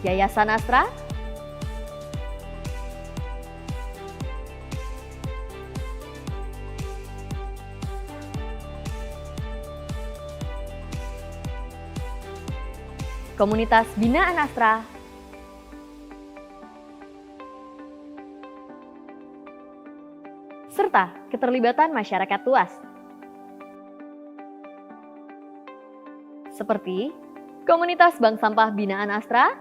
Yayasan Astra, Komunitas Binaan Astra, serta keterlibatan masyarakat luas. Seperti Komunitas Bank Sampah Binaan Astra,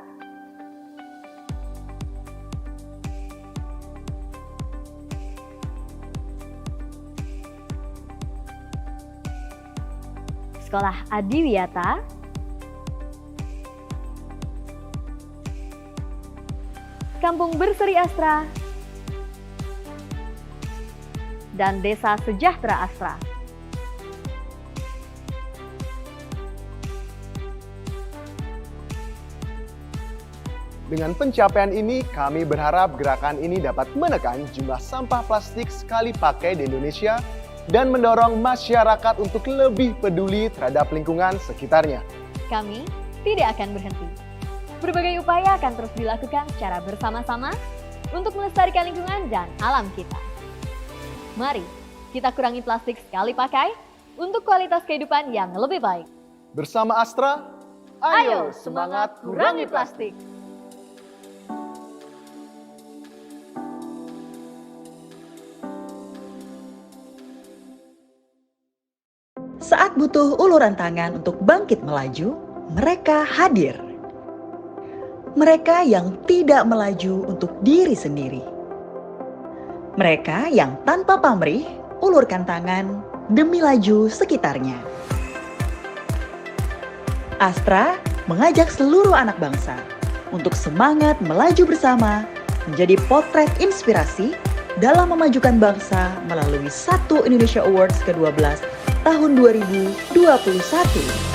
Sekolah Adiwiyata, Kampung Berseri Astra, dan Desa Sejahtera Astra. Dengan pencapaian ini, kami berharap gerakan ini dapat menekan jumlah sampah plastik sekali pakai di Indonesia dan mendorong masyarakat untuk lebih peduli terhadap lingkungan sekitarnya. Kami tidak akan berhenti. Berbagai upaya akan terus dilakukan secara bersama-sama untuk melestarikan lingkungan dan alam kita. Mari kita kurangi plastik sekali pakai untuk kualitas kehidupan yang lebih baik. Bersama Astra, Ayo semangat kurangi plastik. Saat butuh uluran tangan untuk bangkit melaju, mereka hadir. Mereka yang tidak melaju untuk diri sendiri. Mereka yang tanpa pamrih ulurkan tangan demi laju sekitarnya. Astra mengajak seluruh anak bangsa untuk semangat melaju bersama menjadi potret inspirasi dalam memajukan bangsa melalui Satu Indonesia Awards ke-12 tahun 2021.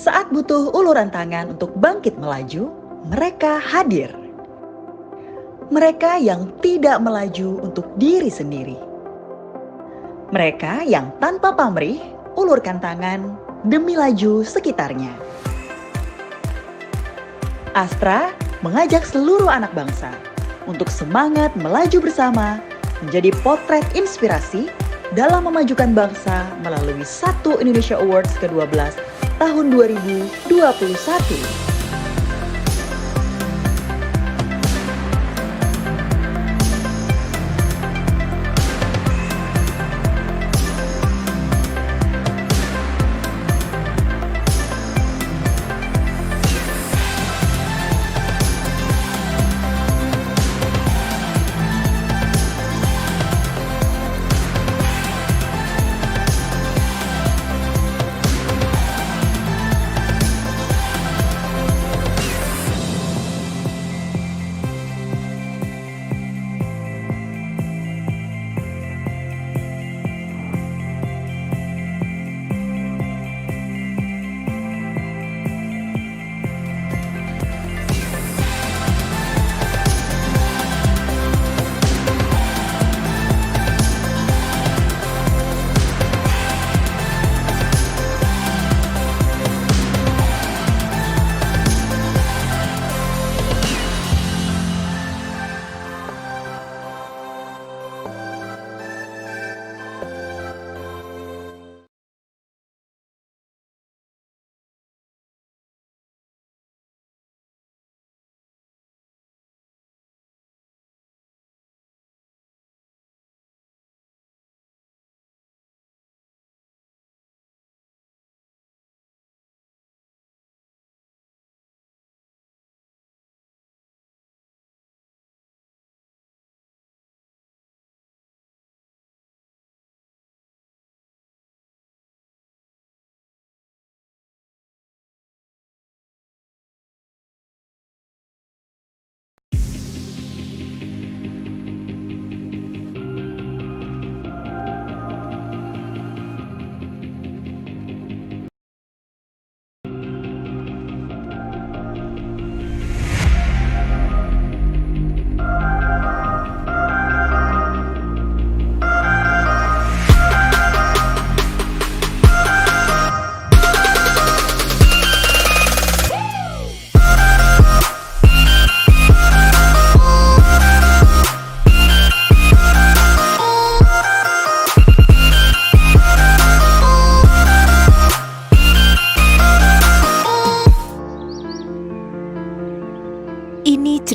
Saat butuh uluran tangan untuk bangkit melaju, mereka hadir. Mereka yang tidak melaju untuk diri sendiri. Mereka yang tanpa pamrih ulurkan tangan demi laju sekitarnya. Astra mengajak seluruh anak bangsa untuk semangat melaju bersama menjadi potret inspirasi dalam memajukan bangsa melalui Satu Indonesia Awards ke-12 tahun 2021.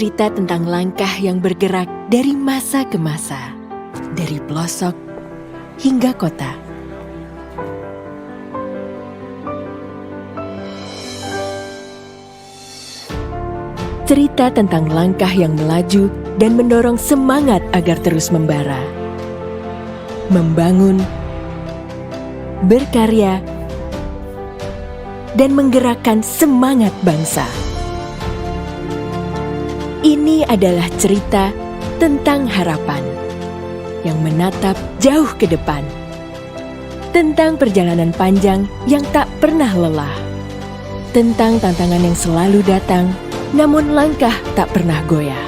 cerita tentang langkah yang bergerak dari masa ke masa, dari pelosok hingga kota. Cerita tentang langkah yang melaju dan mendorong semangat agar terus membara, membangun, berkarya, dan menggerakkan semangat bangsa. Ini adalah cerita tentang harapan yang menatap jauh ke depan, tentang perjalanan panjang yang tak pernah lelah, tentang tantangan yang selalu datang, namun langkah tak pernah goyah,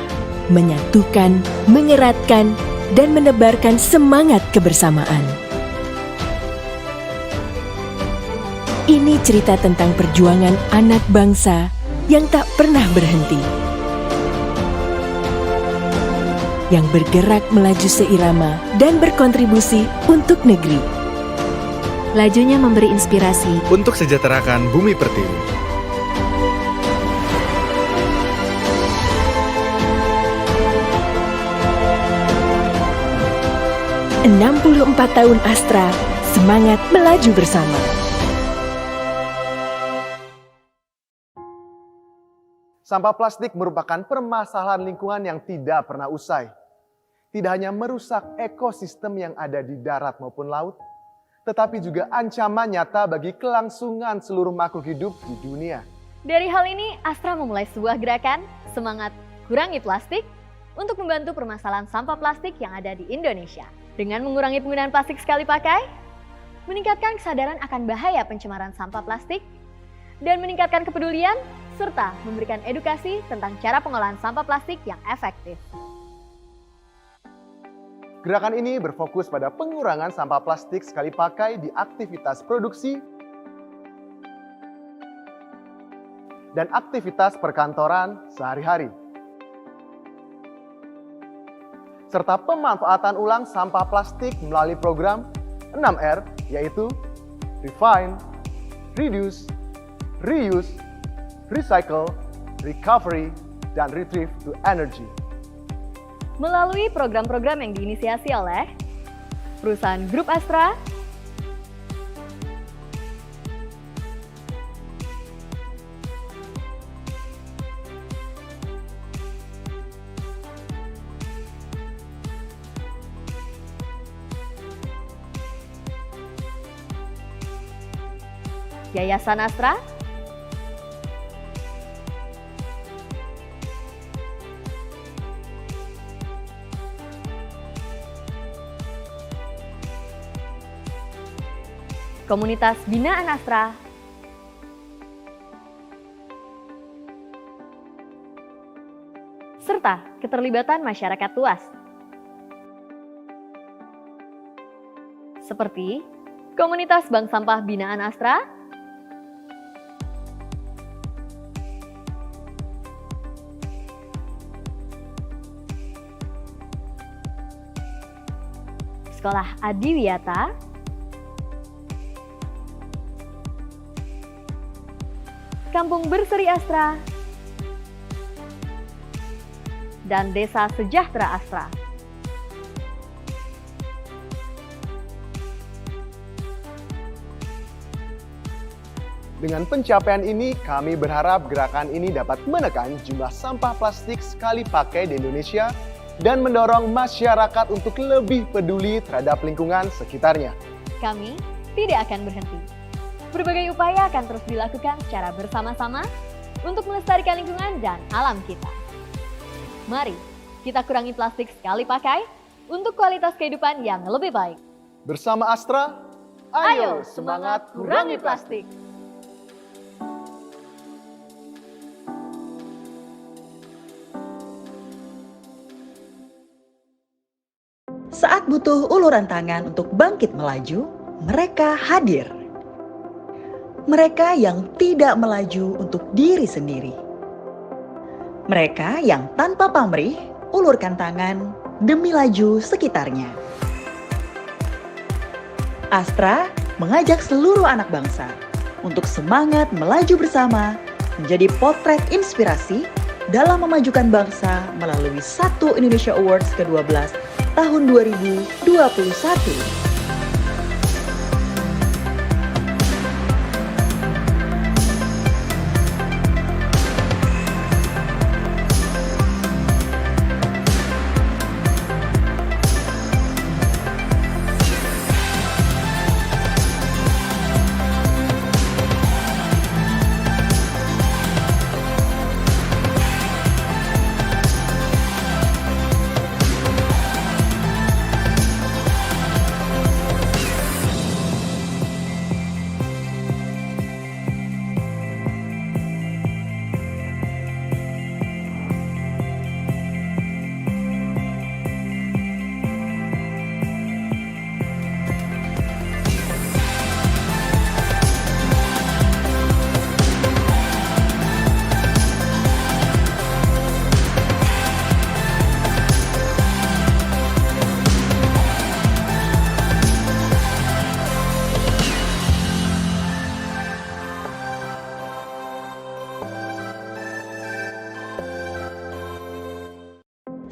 menyatukan, mengeratkan, dan menebarkan semangat kebersamaan. Ini cerita tentang perjuangan anak bangsa yang tak pernah berhenti, yang bergerak melaju seirama dan berkontribusi untuk negeri. Lajunya memberi inspirasi untuk sejahterakan bumi pertiwi. 64 tahun Astra, semangat melaju bersama. Sampah plastik merupakan permasalahan lingkungan yang tidak pernah usai. Tidak hanya merusak ekosistem yang ada di darat maupun laut, tetapi juga ancaman nyata bagi kelangsungan seluruh makhluk hidup di dunia. Dari hal ini, Astra memulai sebuah gerakan Semangat Kurangi Plastik untuk membantu permasalahan sampah plastik yang ada di Indonesia. Dengan mengurangi penggunaan plastik sekali pakai, meningkatkan kesadaran akan bahaya pencemaran sampah plastik, dan meningkatkan kepedulian, serta memberikan edukasi tentang cara pengolahan sampah plastik yang efektif. Gerakan ini berfokus pada pengurangan sampah plastik sekali pakai di aktivitas produksi dan aktivitas perkantoran sehari-hari, serta pemanfaatan ulang sampah plastik melalui program 6R, yaitu Refine, Reduce, Reuse, Recycle, Recovery, dan Retrieve to Energy. Melalui program-program yang diinisiasi oleh perusahaan Grup Astra, Yayasan Astra, Komunitas Binaan Astra, serta keterlibatan masyarakat luas, seperti Komunitas Bank Sampah Binaan Astra, Sekolah Adiwiyata, Kampung Berseri Astra, dan Desa Sejahtera Astra. Dengan pencapaian ini, kami berharap gerakan ini dapat menekan jumlah sampah plastik sekali pakai di Indonesia dan mendorong masyarakat untuk lebih peduli terhadap lingkungan sekitarnya. Kami tidak akan berhenti. Berbagai upaya akan terus dilakukan secara bersama-sama untuk melestarikan lingkungan dan alam kita. Mari kita kurangi plastik sekali pakai untuk kualitas kehidupan yang lebih baik. Bersama Astra, ayo semangat kurangi plastik! Saat butuh uluran tangan untuk bangkit melaju, mereka hadir. Mereka yang tidak melaju untuk diri sendiri. Mereka yang tanpa pamrih ulurkan tangan demi laju sekitarnya. Astra mengajak seluruh anak bangsa untuk semangat melaju bersama, menjadi potret inspirasi dalam memajukan bangsa melalui Satu Indonesia Awards ke-12 tahun 2021.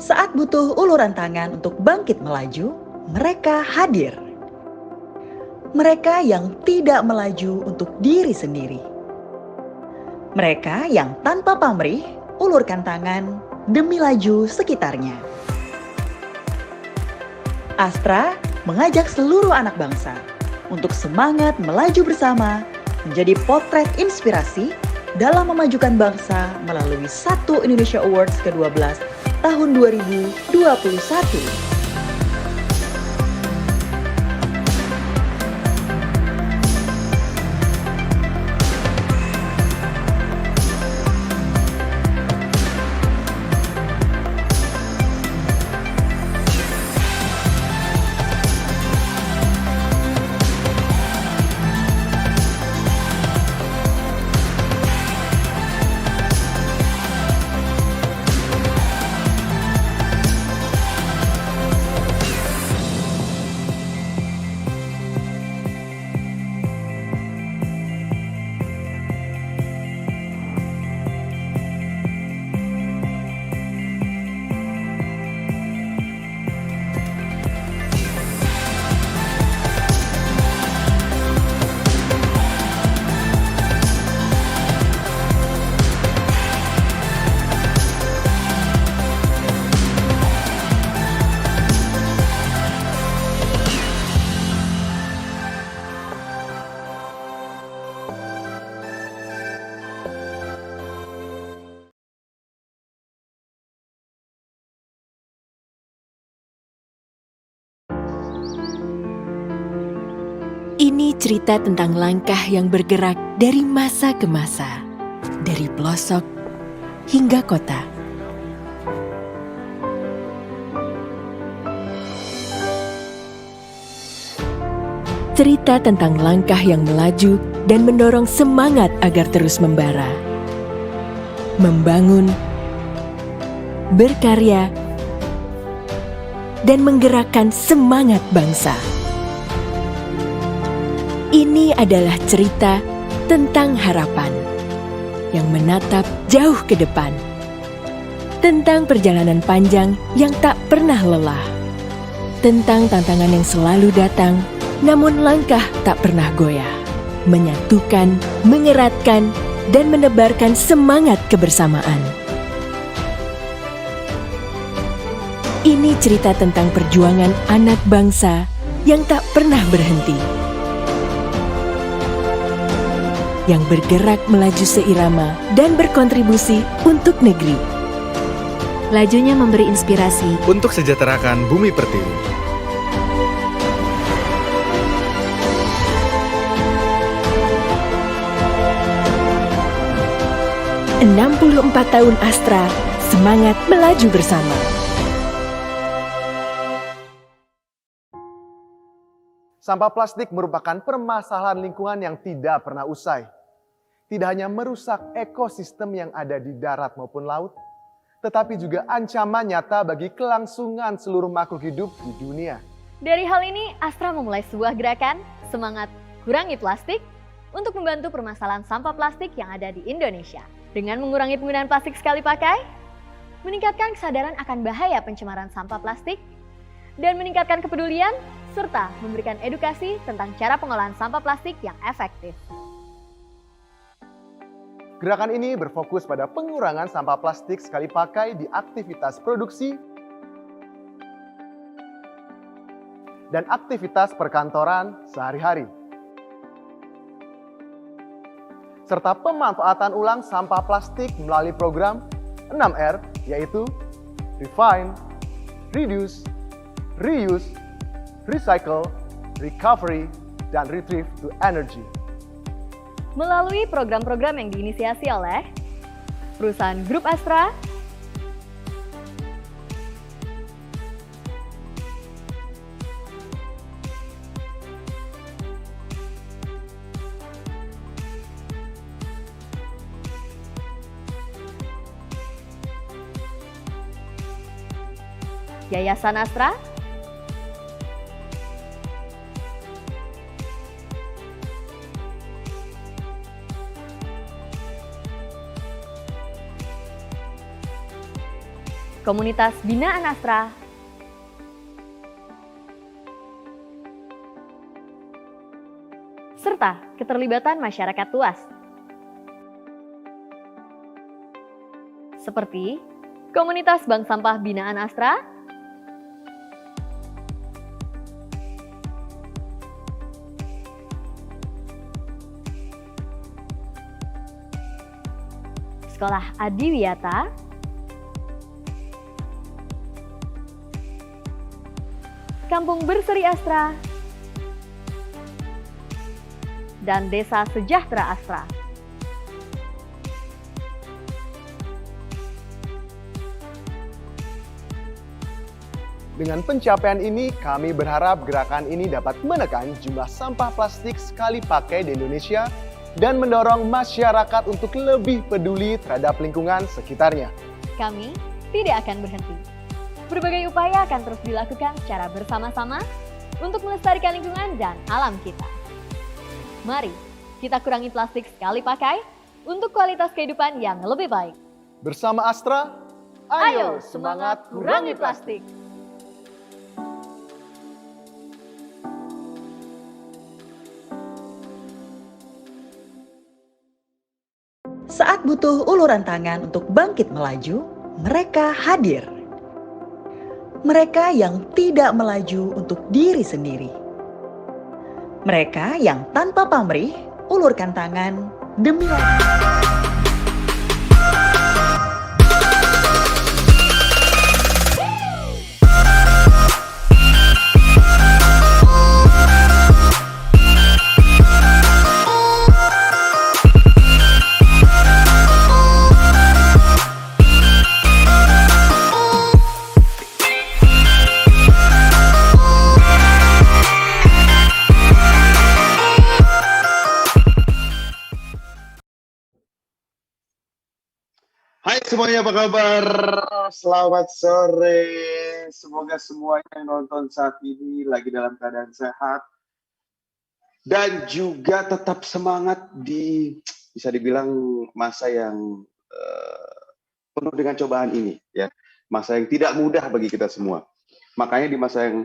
Saat butuh uluran tangan untuk bangkit melaju, mereka hadir. Mereka yang tidak melaju untuk diri sendiri. Mereka yang tanpa pamrih ulurkan tangan demi laju sekitarnya. Astra mengajak seluruh anak bangsa untuk semangat melaju bersama menjadi potret inspirasi dalam memajukan bangsa melalui Satu Indonesia Awards ke-12 tahun 2021. Ini cerita tentang langkah yang bergerak dari masa ke masa, dari pelosok hingga kota. Cerita tentang langkah yang melaju dan mendorong semangat agar terus membara. Membangun, berkarya, dan menggerakkan semangat bangsa. Ini adalah cerita tentang harapan yang menatap jauh ke depan, tentang perjalanan panjang yang tak pernah lelah, tentang tantangan yang selalu datang, namun langkah tak pernah goyah, menyatukan, mengeratkan, dan menebarkan semangat kebersamaan. Ini cerita tentang perjuangan anak bangsa yang tak pernah berhenti, yang bergerak melaju seirama dan berkontribusi untuk negeri. Lajunya memberi inspirasi Untuk sejahterakan bumi pertiwi. "64 tahun Astra, semangat melaju bersama." Sampah plastik merupakan permasalahan lingkungan yang tidak pernah usai. Tidak hanya merusak ekosistem yang ada di darat maupun laut, tetapi juga ancaman nyata bagi kelangsungan seluruh makhluk hidup di dunia. Dari hal ini, Astra memulai sebuah gerakan Semangat Kurangi Plastik untuk membantu permasalahan sampah plastik yang ada di Indonesia. Dengan mengurangi penggunaan plastik sekali pakai, meningkatkan kesadaran akan bahaya pencemaran sampah plastik, dan meningkatkan kepedulian, serta memberikan edukasi tentang cara pengolahan sampah plastik yang efektif. Gerakan ini berfokus pada pengurangan sampah plastik sekali pakai di aktivitas produksi dan aktivitas perkantoran sehari-hari, serta pemanfaatan ulang sampah plastik melalui program 6R, yaitu Refine, Reduce, Reuse, Recycle, Recovery, dan Retrieve to Energy. Melalui program-program yang diinisiasi oleh perusahaan Grup Astra, Yayasan Astra, Komunitas Binaan Astra, serta keterlibatan masyarakat luas. Seperti Komunitas Bank Sampah Binaan Astra, Sekolah Adiwiyata, Kampung Berseri Astra, dan Desa Sejahtera Astra. Dengan pencapaian ini, kami berharap gerakan ini dapat menekan jumlah sampah plastik sekali pakai di Indonesia dan mendorong masyarakat untuk lebih peduli terhadap lingkungan sekitarnya. Kami tidak akan berhenti. Berbagai upaya akan terus dilakukan secara bersama-sama untuk melestarikan lingkungan dan alam kita. Mari kita kurangi plastik sekali pakai untuk kualitas kehidupan yang lebih baik. Bersama Astra, ayo semangat kurangi plastik! Saat butuh uluran tangan untuk bangkit melaju, mereka hadir. Mereka yang tidak melaju untuk diri sendiri. Mereka yang tanpa pamrih ulurkan tangan demi Hai semuanya, apa kabar? Selamat sore. Semoga semuanya yang nonton saat ini lagi dalam keadaan sehat dan juga tetap semangat di bisa dibilang masa yang penuh dengan cobaan ini, ya. Masa yang tidak mudah bagi kita semua. Makanya di masa yang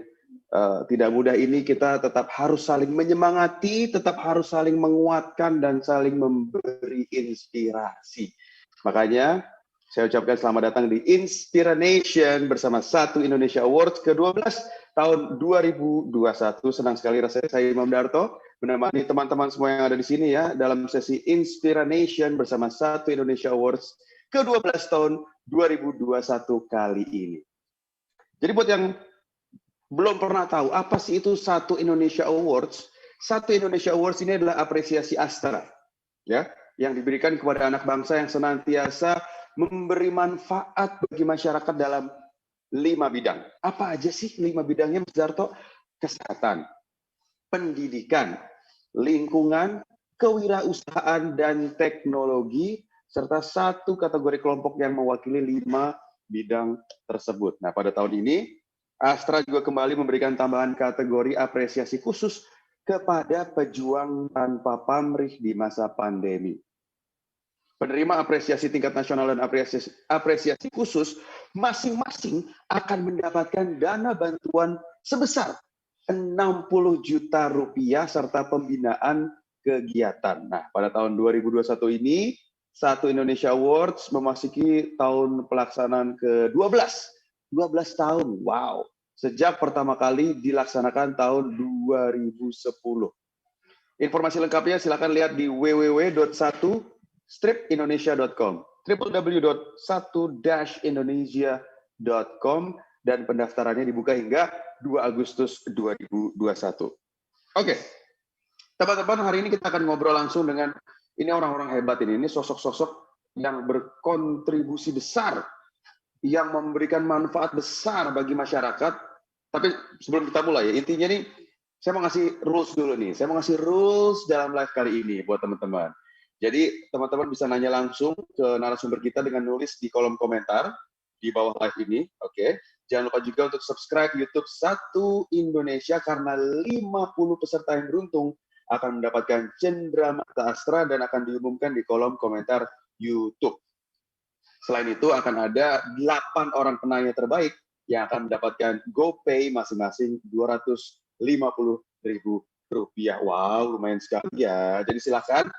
tidak mudah ini kita tetap harus saling menyemangati, tetap harus saling menguatkan dan saling memberi inspirasi. Makanya saya ucapkan selamat datang di Inspiranation bersama Satu Indonesia Awards ke-12 tahun 2021. Senang sekali rasanya saya Imam Darto menemani teman-teman semua yang ada di sini ya dalam sesi Inspiranation bersama Satu Indonesia Awards ke-12 tahun 2021 kali ini. Jadi buat yang belum pernah tahu apa sih itu Satu Indonesia Awards? Satu Indonesia Awards ini adalah apresiasi Astra, ya, yang diberikan kepada anak bangsa yang senantiasa memberi manfaat bagi masyarakat dalam 5 bidang. Apa aja sih 5 bidangnya, Mas Darto? Kesehatan, pendidikan, lingkungan, kewirausahaan, dan teknologi, serta satu kategori kelompok yang mewakili 5 bidang tersebut. Nah, pada tahun ini, Astra juga kembali memberikan tambahan kategori apresiasi khusus kepada pejuang tanpa pamrih di masa pandemi. Penerima apresiasi tingkat nasional dan apresiasi khusus masing-masing akan mendapatkan dana bantuan sebesar 60 juta rupiah serta pembinaan kegiatan. Nah, pada tahun 2021 ini, Satu Indonesia Awards memasuki tahun pelaksanaan ke-12. 12 tahun, wow. Sejak pertama kali dilaksanakan tahun 2010. Informasi lengkapnya silakan lihat di www.1-indonesia.com, www.1-indonesia.com, dan pendaftarannya dibuka hingga 2 Agustus 2021. Oke, teman-teman, hari ini kita akan ngobrol langsung dengan ini orang-orang hebat ini sosok-sosok yang berkontribusi besar, yang memberikan manfaat besar bagi masyarakat. Tapi sebelum kita mulai, intinya nih, saya mau ngasih rules dulu nih. Saya mau ngasih rules dalam live kali ini buat teman-teman. Jadi teman-teman bisa nanya langsung ke narasumber kita dengan nulis di kolom komentar di bawah live ini. Oke. Jangan lupa juga untuk subscribe YouTube Satu Indonesia karena 50 peserta yang beruntung akan mendapatkan cenderamata Astra dan akan diumumkan di kolom komentar YouTube. Selain itu akan ada 8 orang penanya terbaik yang akan mendapatkan GoPay masing-masing Rp250.000. Wow, lumayan sekali ya. Jadi silakan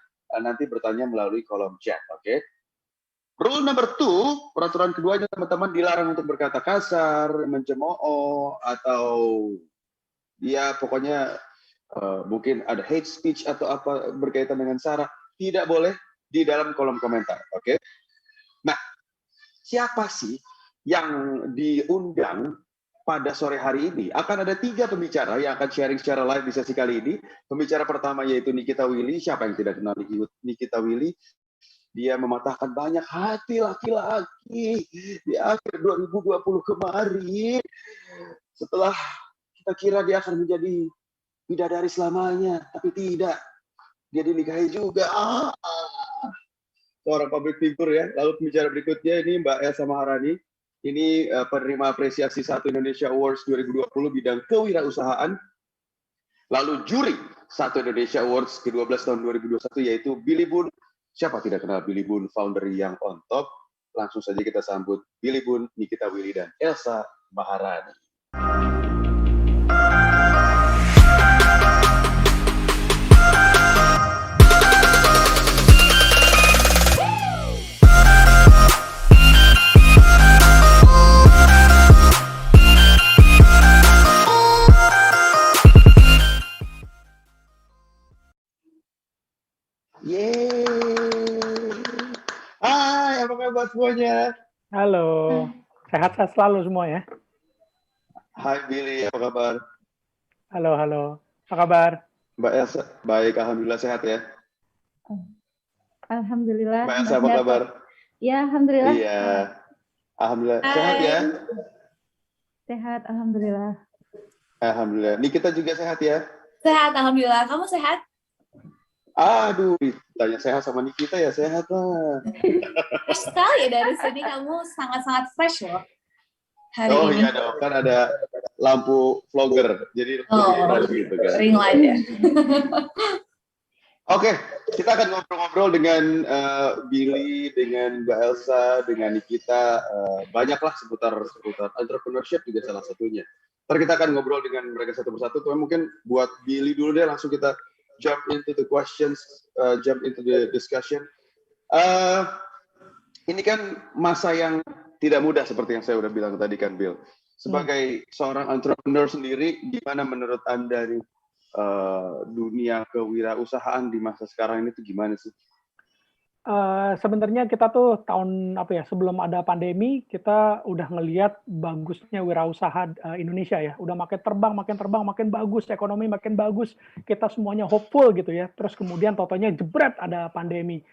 nanti bertanya melalui kolom chat, oke? Rule number 2, peraturan keduanya teman-teman dilarang untuk berkata kasar, mencemooh, atau ya pokoknya mungkin ada hate speech atau apa berkaitan dengan SARA. Tidak boleh di dalam kolom komentar, oke? Nah, siapa sih yang diundang pada sore hari ini? Akan ada 3 pembicara yang akan sharing secara live di sesi kali ini. Pembicara pertama yaitu Nikita Willy. Siapa yang tidak kenal Nikita Willy? Dia mematahkan banyak hati laki-laki di akhir 2020 kemarin. Setelah kita kira dia akan menjadi bidadari selamanya, tapi tidak. Dia dinikahi juga. Seorang public figure ya. Lalu pembicara berikutnya ini Mbak Elsa Maharani. Ini penerima apresiasi Satu Indonesia Awards 2020 bidang kewirausahaan. Lalu juri Satu Indonesia Awards ke-12 tahun 2021 yaitu Billy Boon. Siapa tidak kenal Billy Boon, founder yang on top. Langsung saja kita sambut Billy Boon, Nikita Willy, dan Elsa Maharani. Hai, apa kabar semuanya? Halo, sehat-sehat selalu semua ya. Hai Billy, apa kabar? Halo, apa kabar? Mbak Elsa, baik, alhamdulillah sehat ya. Alhamdulillah. Mbak Elsa, apa kabar? Ya, alhamdulillah. Iya, alhamdulillah. Hai. Sehat ya? Sehat, alhamdulillah. Alhamdulillah. Nikita juga sehat ya? Sehat, alhamdulillah. Kamu sehat? Aduh, ditanya sehat sama Nikita ya sehat lah. Fresh sekali ya dari sini, kamu sangat-sangat fresh loh hari Oh ini. iya dong, kan ada lampu vlogger, jadi fresh gitu kan. Ring light ya. Oke, kita akan ngobrol-ngobrol dengan Billy, dengan Mbak Elsa, dengan Nikita, banyaklah seputar entrepreneurship juga salah satunya. Ntar kita akan ngobrol dengan mereka satu persatu, tapi mungkin buat Billy dulu deh, langsung kita jump into the questions, jump into the discussion. Ini kan masa yang tidak mudah seperti yang saya udah bilang tadi kan, Bill. Sebagai seorang entrepreneur sendiri, gimana menurut Anda nih dunia kewirausahaan di masa sekarang ini tuh gimana sih? Sebenarnya kita tuh tahun sebelum ada pandemi kita udah ngelihat bagusnya wirausaha Indonesia ya, udah makin terbang, makin bagus, ekonomi makin bagus, kita semuanya hopeful gitu ya. Terus kemudian totonya jebret ada pandemi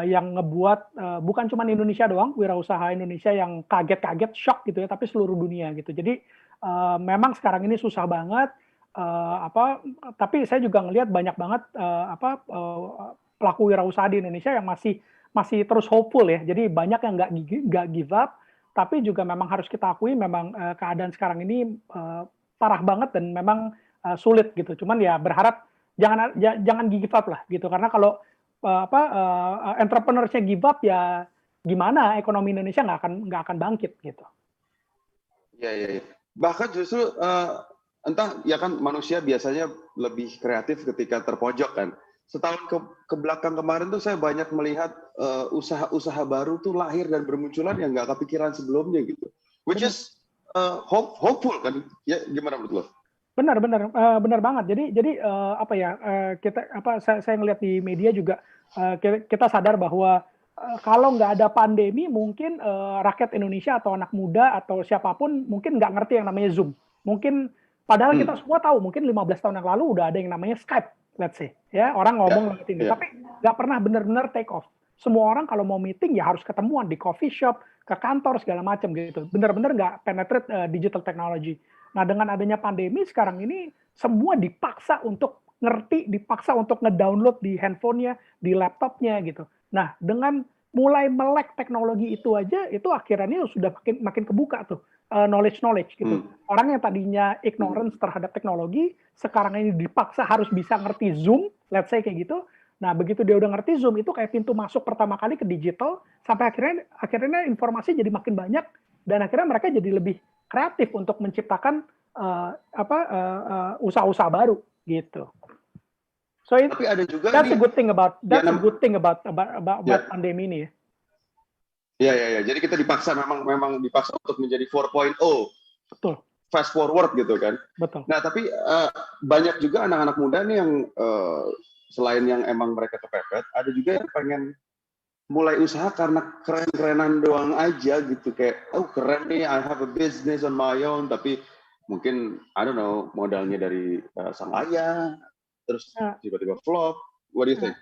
yang ngebuat bukan cuma Indonesia doang, wirausaha Indonesia yang kaget-kaget, shock gitu ya, tapi seluruh dunia gitu. Jadi memang sekarang ini susah banget. Tapi saya juga ngelihat banyak banget pelaku wirausaha di Indonesia yang masih terus hopeful ya. Jadi banyak yang nggak give up, tapi juga memang harus kita akui memang keadaan sekarang ini parah banget dan memang sulit gitu. Cuman ya berharap jangan give up lah gitu. Karena kalau entrepreneurs-nya give up, ya gimana ekonomi Indonesia nggak akan bangkit gitu. Iya. Bahkan justru entah ya kan manusia biasanya lebih kreatif ketika terpojok kan. Setahun ke belakang kemarin tuh saya banyak melihat usaha-usaha baru tuh lahir dan bermunculan yang nggak kepikiran sebelumnya gitu. Which is hopeful kan? Ya gimana menurut lo? Benar banget. Jadi saya ngelihat di media juga kita sadar bahwa kalau nggak ada pandemi mungkin rakyat Indonesia atau anak muda atau siapapun mungkin nggak ngerti yang namanya Zoom. Mungkin padahal kita semua tahu mungkin 15 tahun yang lalu udah ada yang namanya Skype, let's say. Ya, orang ngomong lewat ini, tapi nggak pernah benar-benar take off. Semua orang kalau mau meeting ya harus ketemuan di coffee shop, ke kantor segala macam gitu. Benar-benar nggak penetrate digital technology. Nah, dengan adanya pandemi sekarang ini semua dipaksa untuk ngerti, dipaksa untuk ngedownload di handphonenya, di laptopnya gitu. Nah, dengan mulai melek teknologi itu aja, itu akhirnya sudah makin kebuka tuh knowledge gitu. Orang yang tadinya ignorance terhadap teknologi, sekarang ini dipaksa harus bisa ngerti Zoom, let's say kayak gitu. Nah, begitu dia udah ngerti Zoom, itu kayak pintu masuk pertama kali ke digital, sampai akhirnya informasi jadi makin banyak, dan akhirnya mereka jadi lebih kreatif untuk menciptakan usaha-usaha baru gitu. So tapi ada juga that's nih, a good thing about pandemi ini ya. Iya. Jadi kita memang dipaksa untuk menjadi 4.0. Betul. Fast forward gitu kan. Betul. Nah, tapi banyak juga anak-anak muda nih yang selain yang emang mereka kepepet, ada juga yang pengen mulai usaha karena keren-kerenan doang aja gitu, kayak keren nih, I have a business on my own, tapi mungkin I don't know modalnya dari sang ayah, terus tiba-tiba flop. What do you think?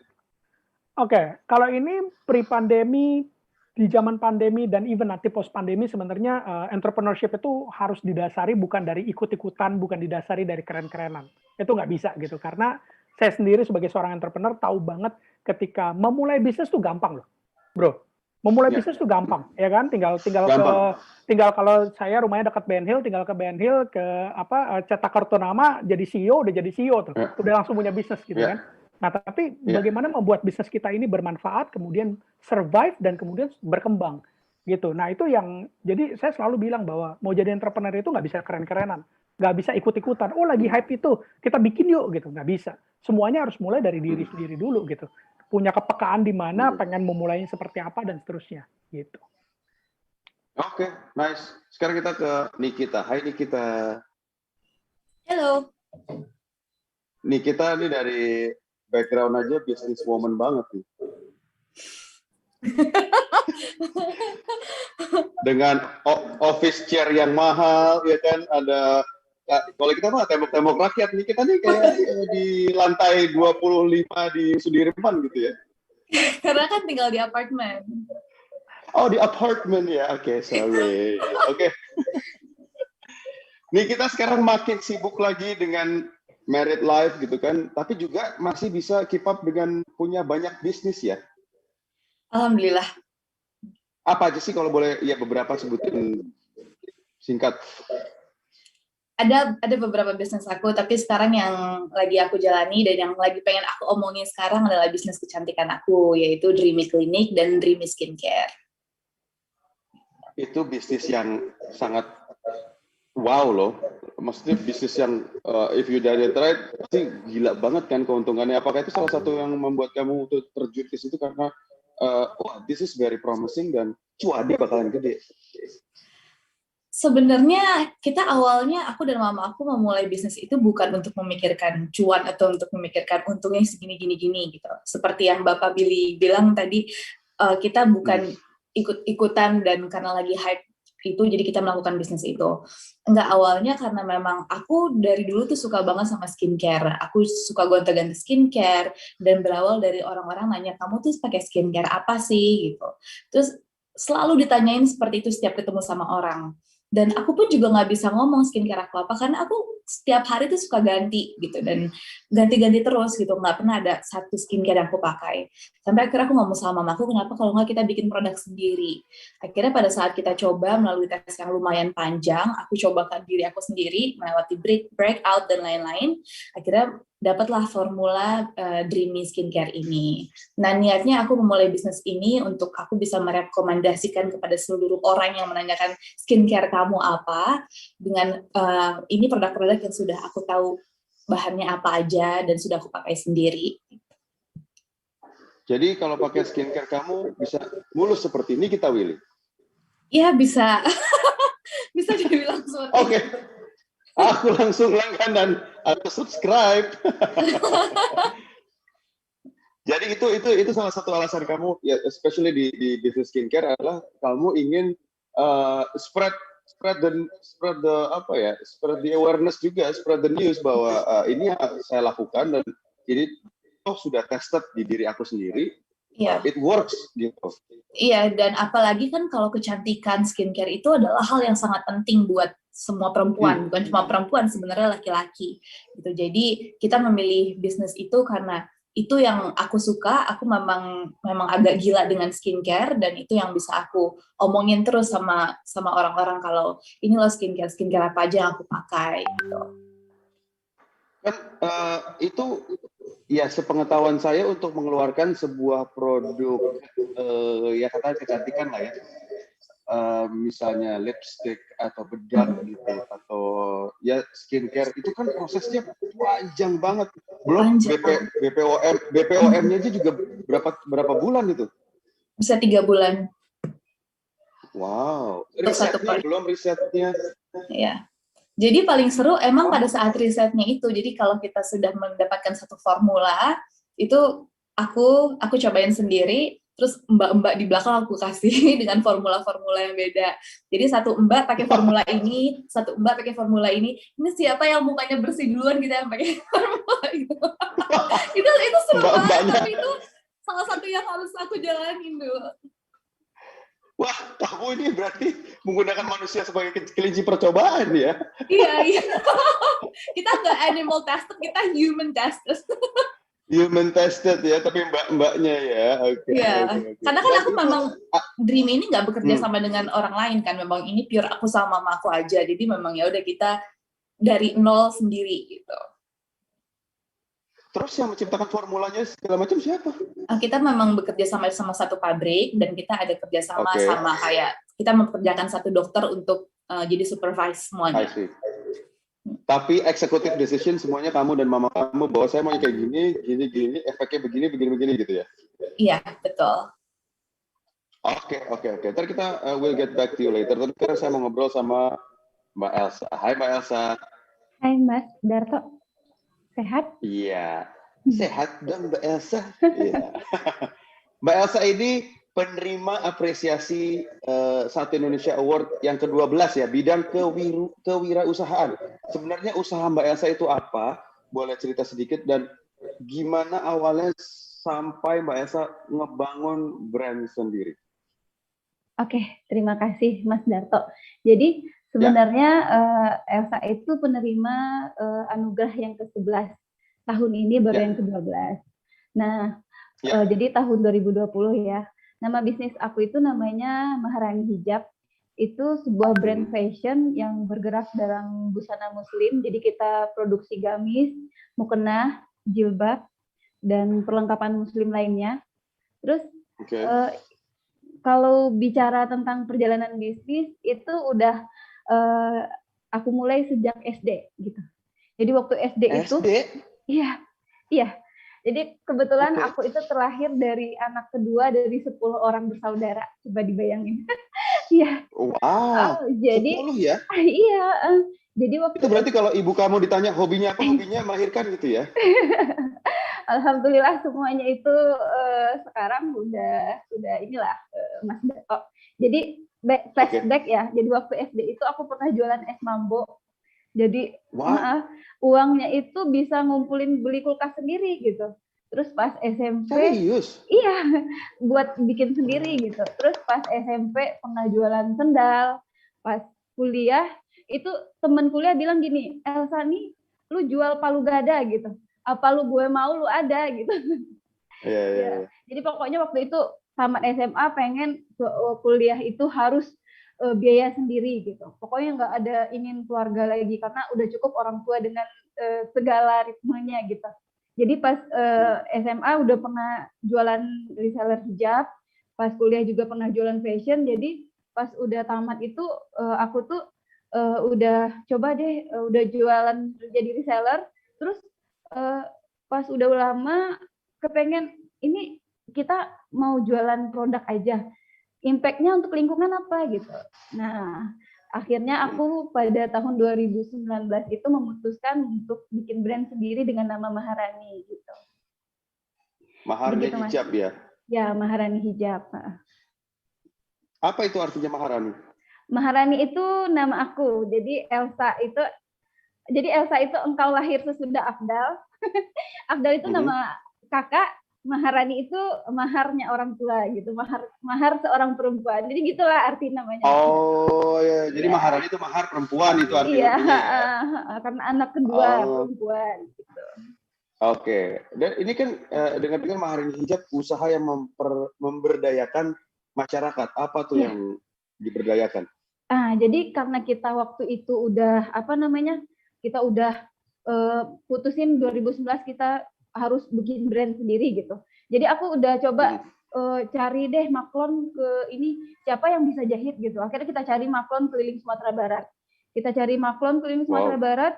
Oke, kalau ini pre-pandemi, di zaman pandemi dan even nanti post pandemi sebenarnya entrepreneurship itu harus didasari bukan dari ikut-ikutan, bukan didasari dari keren-kerenan. Itu nggak bisa gitu, karena saya sendiri sebagai seorang entrepreneur tahu banget ketika memulai bisnis tuh gampang loh, bro. Memulai bisnis tuh gampang, ya kan? Tinggal kalau saya rumahnya dekat Ben Hill, tinggal ke Ben Hill cetak kartu nama, jadi CEO, udah jadi CEO tuh, udah langsung punya bisnis gitu kan. Nah, tapi bagaimana membuat bisnis kita ini bermanfaat, kemudian survive dan kemudian berkembang gitu. Nah, itu yang jadi saya selalu bilang bahwa mau jadi entrepreneur itu nggak bisa keren-kerenan, nggak bisa ikut-ikutan. Oh, lagi hype itu kita bikin yuk gitu, nggak bisa. Semuanya harus mulai dari diri sendiri dulu gitu. Punya kepekaan di mana pengen memulainya seperti apa dan seterusnya gitu. Oke, nice. Sekarang kita ke Nikita. Hai Nikita. Halo. Nikita ini dari background aja business woman banget nih. Dengan office chair yang mahal, ya kan, ada kalau kita mah tembok-tembok rakyat nih, kita nih kayak di lantai 25 di Sudirman gitu ya. Karena kan tinggal di apartemen. Oh, di apartemen ya. Oke, sorry. Oke. Nih kita sekarang makin sibuk lagi dengan married life gitu kan, tapi juga masih bisa keep up dengan punya banyak bisnis ya. Alhamdulillah. Apa aja sih kalau boleh ya beberapa sebutin singkat? Ada beberapa bisnis aku, tapi sekarang yang lagi aku jalani dan yang lagi pengen aku omongin sekarang adalah bisnis kecantikan aku, yaitu Dreamy Clinic dan Dreamy Skincare. Itu bisnis yang sangat wow loh. Maksudnya bisnis yang if you done it right, pasti gila banget kan keuntungannya. Apakah itu salah satu yang membuat kamu untuk terjun ke situ karena this is very promising dan cuannya bakalan gede? Sebenarnya kita awalnya aku dan mama aku memulai bisnis itu bukan untuk memikirkan cuan atau untuk memikirkan untungnya segini gini gitu. Seperti yang Bapak Billy bilang tadi, kita bukan ikut-ikutan dan karena lagi hype itu jadi kita melakukan bisnis itu. Enggak, awalnya karena memang aku dari dulu tuh suka banget sama skincare. Aku suka gonta-ganti skincare dan berawal dari orang-orang nanya, "Kamu tuh pakai skincare apa sih?" gitu. Terus selalu ditanyain seperti itu setiap ketemu sama orang. Dan aku pun juga nggak bisa ngomong skincare aku apa, karena aku setiap hari tuh suka ganti gitu, dan ganti-ganti terus gitu, nggak pernah ada satu skincare yang aku pakai. Sampai akhirnya aku ngomong sama mamaku, kenapa kalau nggak kita bikin produk sendiri. Akhirnya pada saat kita coba melalui tes yang lumayan panjang, aku cobakan diri aku sendiri melewati breakout dan lain-lain, akhirnya dapatlah formula Dreamy Skincare ini. Nah, niatnya aku memulai bisnis ini untuk aku bisa merekomendasikan kepada seluruh orang yang menanyakan skincare kamu apa, dengan ini produk-produk yang sudah aku tahu bahannya apa aja dan sudah aku pakai sendiri. Jadi kalau pakai skincare kamu bisa mulus seperti ini kita Willy. Iya, bisa. Bisa dibilang seperti Oke. itu. Aku langsung langganan atau subscribe. Jadi itu salah satu alasan kamu ya, especially di bisnis skincare adalah kamu ingin spread the awareness juga, spread the news bahwa ini yang saya lakukan dan jadi sudah tested di diri aku sendiri. Iya. It works gitu. Iya, dan apalagi kan kalau kecantikan skincare itu adalah hal yang sangat penting buat semua perempuan, bukan cuma perempuan, sebenarnya laki-laki gitu. Jadi kita memilih bisnis itu karena itu yang aku suka. Aku memang agak gila dengan skincare, dan itu yang bisa aku omongin terus sama orang-orang kalau ini loh skincare apa aja yang aku pakai gitu. Kan itu ya sepengetahuan saya untuk mengeluarkan sebuah produk ya katakan kecantikan lah ya, misalnya lipstick atau bedak gitu atau ya skincare itu kan prosesnya panjang banget, belum BPOM-nya aja juga berapa bulan itu? Bisa 3 bulan. Wow, risetnya belum risetnya. Iya. Jadi paling seru emang pada saat risetnya itu. Jadi kalau kita sudah mendapatkan satu formula, itu aku cobain sendiri, terus mbak-mbak di belakang aku kasih dengan formula-formula yang beda. Jadi satu mbak pakai formula ini, satu mbak pakai formula ini. Ini siapa yang mukanya bersih duluan gitu yang pakai formula itu. itu seru banget, tapi itu salah satu yang harus aku jalanin dulu. Wah, kamu ini berarti menggunakan manusia sebagai kelinci percobaan ya? Iya. Kita nggak animal tested, kita human tested. Human tested ya, tapi mbak-mbaknya ya. Oke. Iya. Karena kan aku memang Dream ini nggak bekerja sama dengan orang lain kan, memang ini pure aku sama mama aku aja. Jadi memang ya udah kita dari nol sendiri gitu. Terus yang menciptakan formulanya segala macam siapa? Kita memang bekerja sama satu pabrik, dan kita ada kerjasama sama kayak kita mempekerjakan satu dokter untuk jadi supervise semuanya. I see. Tapi executive decision semuanya kamu dan mama kamu bahwa saya mau kayak gini, efeknya begini gitu ya? Iya, betul. Oke. Ntar kita will get back to you later. Tapi sekarang saya mau ngobrol sama Mbak Elsa. Hai Mbak Elsa. Hai Mas Darto. Sehat? Iya, sehat dong Mbak Elsa. Iya. Mbak Elsa ini penerima apresiasi Satu Indonesia Award yang ke-12 ya, bidang kewirausahaan. Sebenarnya usaha Mbak Elsa itu apa? Boleh cerita sedikit, dan gimana awalnya sampai Mbak Elsa ngebangun brand sendiri? Oke, terima kasih Mas Darto. Jadi sebenarnya Elsa itu penerima anugerah yang ke-11. Tahun ini baru yang ke-12. Nah, jadi tahun 2020 ya. Nama bisnis aku itu namanya Maharani Hijab. Itu sebuah brand fashion yang bergerak dalam busana muslim. Jadi kita produksi gamis, mukena, jilbab, dan perlengkapan muslim lainnya. Terus kalau bicara tentang perjalanan bisnis, itu udah aku mulai sejak SD gitu. Jadi waktu SD itu, iya. Jadi kebetulan aku itu terlahir dari anak kedua dari 10 orang bersaudara. Coba dibayangin. Iya. Wow. Jadi 10 ya? Iya. Jadi waktu itu berarti kalau ibu kamu ditanya hobinya apa, hobinya melahirkan gitu ya? Alhamdulillah semuanya itu sekarang udah inilah Mas Dato. Jadi flashback ya. Jadi waktu SD itu aku pernah jualan es mambo. Jadi uangnya itu bisa ngumpulin beli kulkas sendiri gitu. Terus pas SMP, serius? Iya, buat bikin sendiri gitu. Terus pas SMP pernah jualan sendal. Pas kuliah itu temen kuliah bilang gini, Elsa nih, lu jual palu gada gitu. Apa lu gue mau lu ada gitu. Ya, jadi pokoknya waktu itu tamat SMA pengen kuliah itu harus biaya sendiri gitu. Pokoknya nggak ada ingin keluarga lagi karena udah cukup orang tua dengan segala ritmenya gitu. Jadi pas SMA udah pernah jualan reseller hijab, pas kuliah juga pernah jualan fashion. Jadi pas udah tamat itu aku tuh udah coba deh udah jualan jadi reseller. Terus pas udah lama kepengen ini kita mau jualan produk aja, impact-nya untuk lingkungan apa gitu. Nah, akhirnya aku pada tahun 2019 itu memutuskan untuk bikin brand sendiri dengan nama Maharani gitu. Maharani Begitu, Mas. hijab ya? Ya, Maharani hijab. Apa itu artinya Maharani? Maharani itu nama aku. Jadi Elsa itu engkau lahir sesudah Afdal. Afdal itu nama kakak, Maharani itu maharnya orang tua gitu, mahar seorang perempuan. Jadi gitulah arti namanya. Oh ya, jadi Maharani itu mahar perempuan itu artinya. Iya, karena anak kedua perempuan gitu. Oke, dan ini kan dengan Maharani hijab usaha yang memberdayakan masyarakat. Apa tuh yang diberdayakan? Jadi karena kita waktu itu udah kita udah putusin 2019 kita harus bikin brand sendiri gitu. Jadi aku udah coba cari deh maklon ke ini siapa yang bisa jahit gitu. Akhirnya kita cari maklon keliling Sumatera Barat. Sumatera Barat.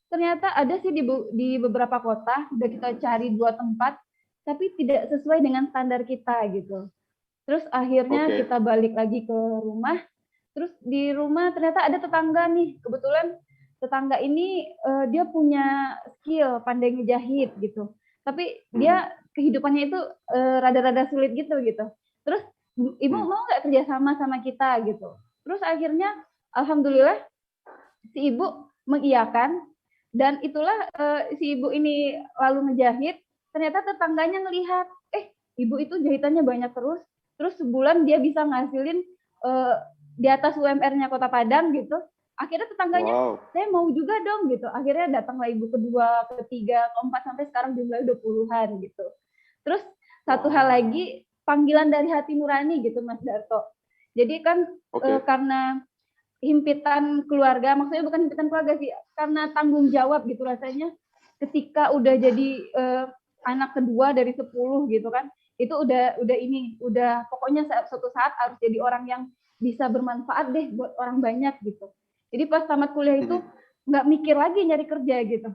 Ternyata ada sih di beberapa kota. Udah kita cari 2 tempat, tapi tidak sesuai dengan standar kita gitu. Terus akhirnya kita balik lagi ke rumah. Terus di rumah ternyata ada tetangga nih. Kebetulan tetangga ini dia punya skill pandai ngejahit gitu, tapi dia kehidupannya itu rada-rada sulit gitu. Terus ibu mau nggak kerjasama sama kita gitu. Terus akhirnya alhamdulillah si ibu mengiyakan dan itulah si ibu ini lalu ngejahit. Ternyata tetangganya ngelihat, ibu itu jahitannya banyak terus sebulan dia bisa ngasilin di atas UMR-nya Kota Padang gitu. Akhirnya tetangganya, saya mau juga dong gitu. Akhirnya datanglah ibu kedua, ketiga, keempat, sampai sekarang jumlahnya 20-an gitu. Terus satu hal lagi, panggilan dari hati nurani gitu Mas Darto. Jadi kan karena himpitan keluarga, maksudnya bukan himpitan keluarga sih, karena tanggung jawab gitu rasanya. Ketika udah jadi anak kedua dari 10 gitu kan, itu udah pokoknya suatu saat harus jadi orang yang bisa bermanfaat deh buat orang banyak gitu. Jadi pas tamat kuliah itu nggak mikir lagi nyari kerja gitu.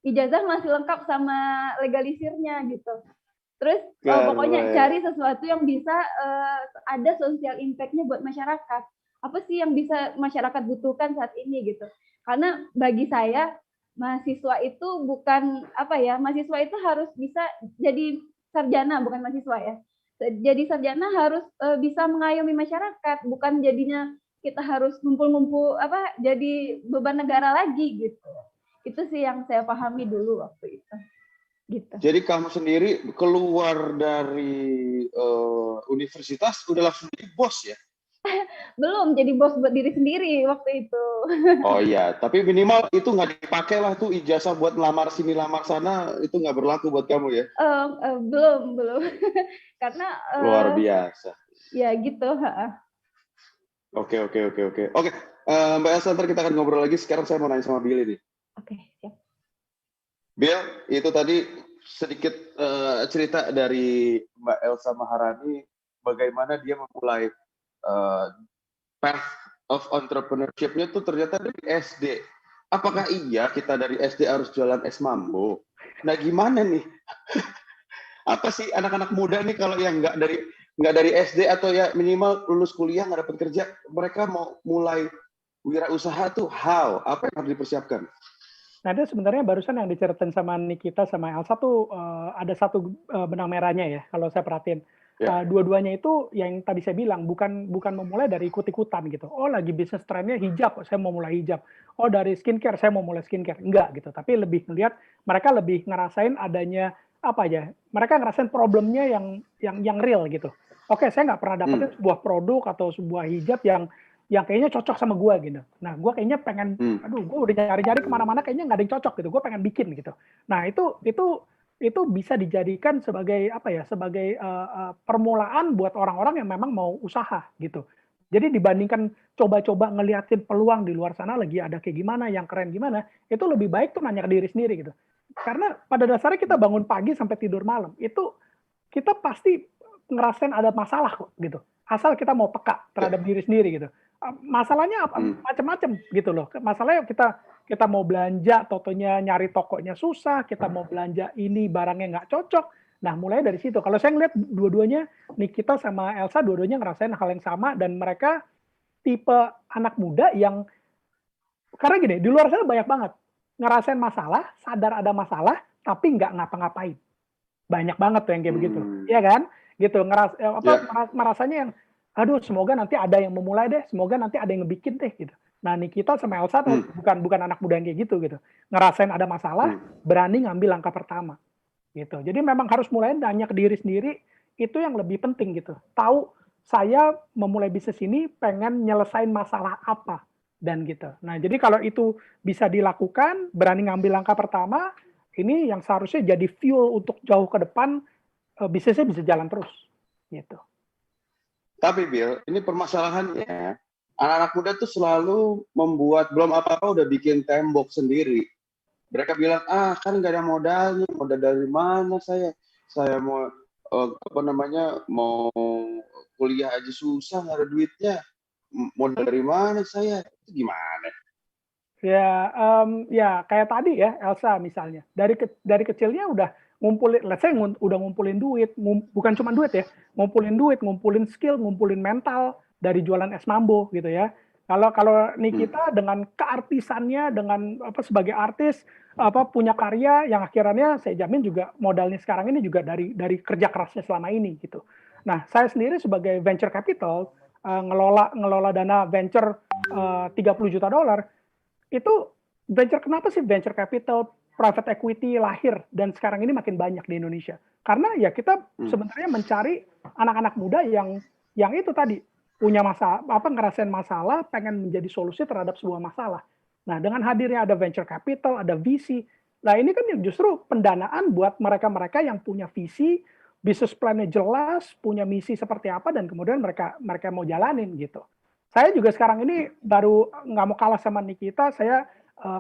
Ijazah masih lengkap sama legalisirnya gitu. Terus pokoknya cari sesuatu yang bisa ada social impact-nya buat masyarakat. Apa sih yang bisa masyarakat butuhkan saat ini gitu. Karena bagi saya mahasiswa itu bukan mahasiswa itu harus bisa jadi sarjana, bukan mahasiswa ya. Jadi sarjana harus bisa mengayomi masyarakat, bukan jadinya kita harus ngumpul-ngumpul jadi beban negara lagi gitu. Itu sih yang saya pahami dulu waktu itu. Gitu. Jadi kamu sendiri keluar dari universitas udah langsung jadi bos ya? Belum, jadi bos buat diri sendiri waktu itu. Oh iya, tapi minimal itu nggak dipakai lah tuh ijazah buat lamar sini lamar sana, itu nggak berlaku buat kamu ya? Belum. Karena luar biasa. Ya gitu. Oke. Mbak Elsa, ntar kita akan ngobrol lagi. Sekarang saya mau nanya sama Billy nih. Oke, siap. Bill, itu tadi sedikit cerita dari Mbak Elsa Maharani, bagaimana dia memulai path of entrepreneurship-nya tuh ternyata dari SD. Apakah iya kita dari SD harus jualan es mambo? Nah, gimana nih? Apa sih anak-anak muda nih kalau yang nggak dari SD atau ya minimal lulus kuliah nggak dapat kerja, mereka mau mulai wirausaha tuh apa yang harus dipersiapkan? Nah, itu sebenarnya barusan yang diceritain sama Nikita sama Elsa tuh ada satu benang merahnya ya kalau saya perhatiin. Dua-duanya itu yang tadi saya bilang bukan memulai dari ikut-ikutan gitu. Oh, lagi bisnis trennya hijab, saya mau mulai hijab. Oh, dari skincare, saya mau mulai skincare. Enggak gitu, tapi lebih melihat mereka lebih ngerasain adanya mereka ngerasain problemnya yang real gitu. Oke, saya nggak pernah dapetin sebuah produk atau sebuah hijab yang yang kayaknya cocok sama gue gitu. Nah, gue kayaknya pengen, aduh, gue udah nyari-nyari kemana-mana, kayaknya nggak ada yang cocok gitu. Gue pengen bikin gitu. Nah, itu bisa dijadikan sebagai apa ya? Sebagai permulaan buat orang-orang yang memang mau usaha gitu. Jadi dibandingkan coba-coba ngeliatin peluang di luar sana lagi ada kayak gimana, yang keren gimana, itu lebih baik tuh nanya ke diri sendiri gitu. Karena pada dasarnya kita bangun pagi sampai tidur malam, itu kita pasti ngerasain ada masalah kok gitu. Asal kita mau peka terhadap diri sendiri gitu. Masalahnya apa? Macam-macam gitu loh. Masalahnya kita mau belanja, totonya nyari tokonya susah, kita mau belanja ini barangnya nggak cocok. Nah, mulai dari situ. Kalau saya ngeliat dua-duanya, Nikita sama Elsa dua-duanya ngerasain hal yang sama dan mereka tipe anak muda yang karena gini, di luar sana banyak banget ngerasain masalah, sadar ada masalah, tapi nggak ngapa-ngapain. Banyak banget tuh yang kayak begitu, ya kan? Gitu merasanya yang aduh semoga nanti ada yang memulai deh, semoga nanti ada yang ngebikin deh gitu. Nah, Nikita sama Elsa tuh bukan anak muda yang kayak gitu. Ngerasain ada masalah, berani ngambil langkah pertama. Gitu. Jadi memang harus mulai nanya ke diri sendiri, itu yang lebih penting gitu. Tahu saya memulai bisnis ini pengen nyelesain masalah apa dan gitu. Nah, jadi kalau itu bisa dilakukan, berani ngambil langkah pertama, ini yang seharusnya jadi fuel untuk jauh ke depan, bisnisnya bisa jalan terus gitu. Tapi Bill, ini permasalahannya anak-anak muda tuh selalu membuat belum apa-apa udah bikin tembok sendiri. Mereka bilang, kan nggak ada modalnya, modal dari mana saya mau mau kuliah aja susah, nggak ada duitnya, modal dari mana saya, itu gimana? Ya kayak tadi ya Elsa misalnya, dari kecilnya udah ngumpulin, udah ngumpulin duit, bukan cuma duit ya, ngumpulin skill, ngumpulin mental dari jualan es mambo gitu ya. Kalau Nikita dengan keartisannya, dengan sebagai artis punya karya yang akhirnya saya jamin juga modalnya sekarang ini juga dari kerja kerasnya selama ini gitu. Nah, saya sendiri sebagai venture capital ngelola dana venture $30 juta. Itu kenapa sih venture capital, private equity lahir dan sekarang ini makin banyak di Indonesia? Karena ya kita sebenarnya mencari anak-anak muda yang itu tadi punya masalah, ngerasain masalah, pengen menjadi solusi terhadap sebuah masalah. Nah, dengan hadirnya ada venture capital, ada VC. Nah, ini kan justru pendanaan buat mereka-mereka yang punya visi, bisnis plan-nya jelas, punya misi seperti apa, dan kemudian mereka mau jalanin gitu. Saya juga sekarang ini baru nggak mau kalah sama Nikita, saya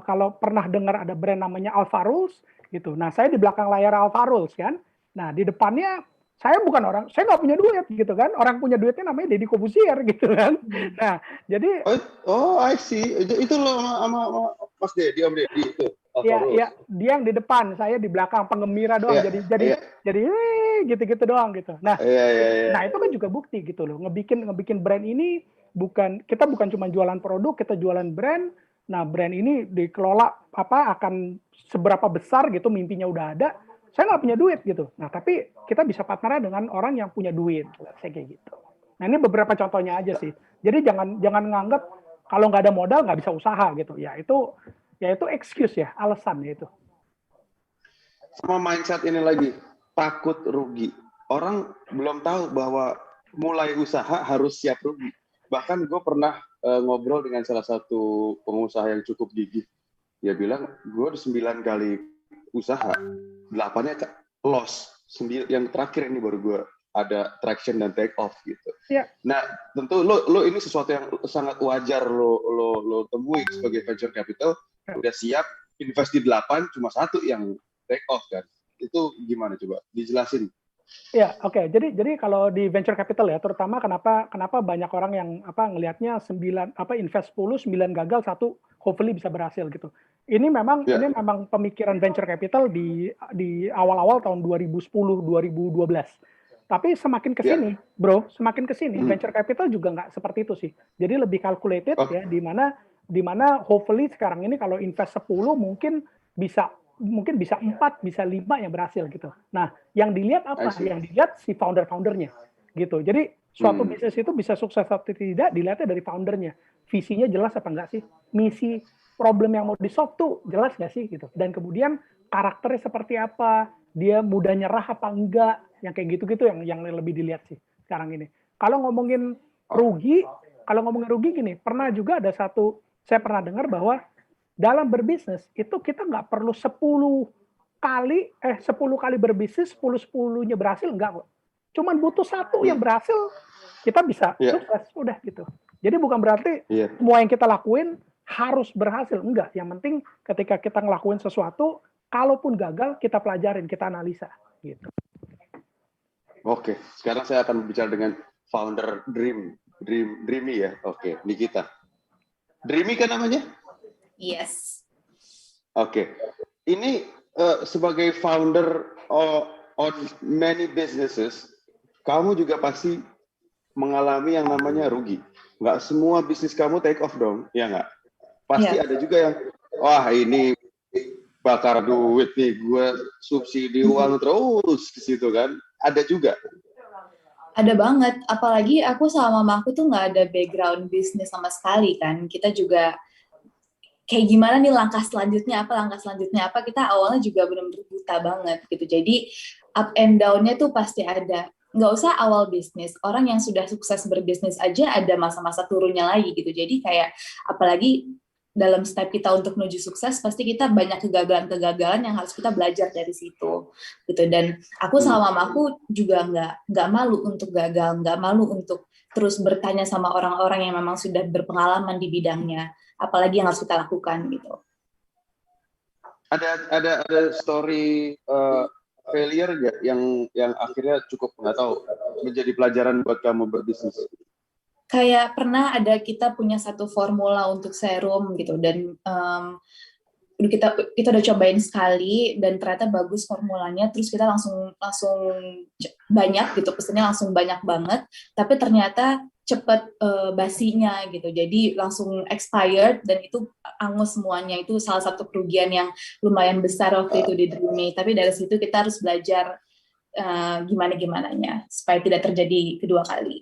kalau pernah dengar ada brand namanya Alpha Rules, gitu. Nah, saya di belakang layar Alpha Rules kan. Nah, di depannya saya bukan orang, saya nggak punya duit gitu kan. Orang punya duitnya namanya Deddy Corbuzier gitu kan. Nah, jadi I see. Itu loh sama Mas Deddy, Om Deddy itu. Iya, dia yang di depan, saya di belakang penggembira doang. Jadi gitu-gitu doang gitu. Nah, nah itu kan juga bukti gitu loh. Ngebikin brand ini kita bukan cuma jualan produk, kita jualan brand. Nah, brand ini dikelola akan seberapa besar gitu, mimpinya udah ada. Saya nggak punya duit gitu. Nah, tapi kita bisa partner dengan orang yang punya duit, saya kayak gitu. Nah, ini beberapa contohnya aja sih. Jadi jangan nganggap kalau nggak ada modal nggak bisa usaha gitu. Ya itu excuse ya, alasan itu. Sama mindset ini lagi, takut rugi. Orang belum tahu bahwa mulai usaha harus siap rugi. Bahkan gue pernah ngobrol dengan salah satu pengusaha yang cukup gigih. Dia bilang, gue udah 9 kali usaha, 8-nya loss. Yang terakhir ini baru gue ada traction dan take off gitu. Ya. Nah, tentu lo ini sesuatu yang sangat wajar lo temui sebagai venture capital. Udah siap invest di 8, cuma 1 yang take off kan. Itu gimana coba dijelasin? Ya, oke. Jadi kalau di venture capital ya, terutama kenapa banyak orang yang ngelihatnya 9 invest 10, 9 gagal, 1 hopefully bisa berhasil gitu. Ini memang pemikiran venture capital di awal-awal tahun 2010, 2012. Tapi semakin ke sini, semakin ke sini venture capital juga nggak seperti itu sih. Jadi lebih calculated ya, di mana hopefully sekarang ini kalau invest 10 mungkin bisa 4, bisa 5 yang berhasil gitu. Nah, yang dilihat apa? Yang dilihat si founder-foundernya gitu. Jadi suatu bisnis itu bisa sukses atau tidak dilihatnya dari foundernya. Visinya jelas apa enggak sih? Misi, problem yang mau di-solve tuh jelas nggak sih gitu. Dan kemudian karakternya seperti apa? Dia mudah nyerah apa enggak? Yang kayak gitu-gitu yang lebih dilihat sih sekarang ini. Kalau ngomongin rugi, kalau ngomongin rugi gini, pernah juga ada saya pernah dengar bahwa dalam berbisnis itu kita nggak perlu 10 kali berbisnis, 10-10-nya berhasil, enggak kok. Cuman butuh satu yang berhasil, kita bisa sukses, udah gitu. Jadi bukan berarti semua yang kita lakuin harus berhasil, enggak. Yang penting ketika kita ngelakuin sesuatu, kalaupun gagal, kita pelajarin, kita analisa. Gitu. Oke, sekarang saya akan berbicara dengan founder Dreamy ya. Oke, Nikita. Dreamy kan namanya? Yes. Oke. Ini sebagai founder on many businesses, kamu juga pasti mengalami yang namanya rugi. Nggak semua bisnis kamu take off dong, ya nggak? Pasti ada juga yang, wah ini bakar duit nih, gue subsidi uang terus ke situ kan. Ada juga. Ada banget, apalagi aku sama mama aku tuh nggak ada background bisnis sama sekali kan. Kita juga kayak gimana nih langkah selanjutnya apa, kita awalnya juga benar-benar buta banget gitu. Jadi up and down-nya tuh pasti ada. Nggak usah awal bisnis, orang yang sudah sukses berbisnis aja ada masa-masa turunnya lagi gitu. Jadi kayak apalagi dalam step kita untuk menuju sukses, pasti kita banyak kegagalan-kegagalan yang harus kita belajar dari situ gitu. Dan aku sama mamaku juga nggak malu untuk gagal, nggak malu untuk terus bertanya sama orang-orang yang memang sudah berpengalaman di bidangnya, apalagi yang harus kita lakukan gitu. Ada story failure nggak yang akhirnya cukup nggak tahu menjadi pelajaran buat kamu berbisnis? Kayak pernah ada kita punya satu formula untuk serum gitu, dan kita udah cobain sekali dan ternyata bagus formulanya, terus kita langsung banyak gitu, pesennya langsung banyak banget, tapi ternyata cepet basinya gitu, jadi langsung expired dan itu angus semuanya. Itu salah satu kerugian yang lumayan besar waktu itu di Dreamy, tapi dari situ kita harus belajar gimana-gimananya supaya tidak terjadi kedua kali.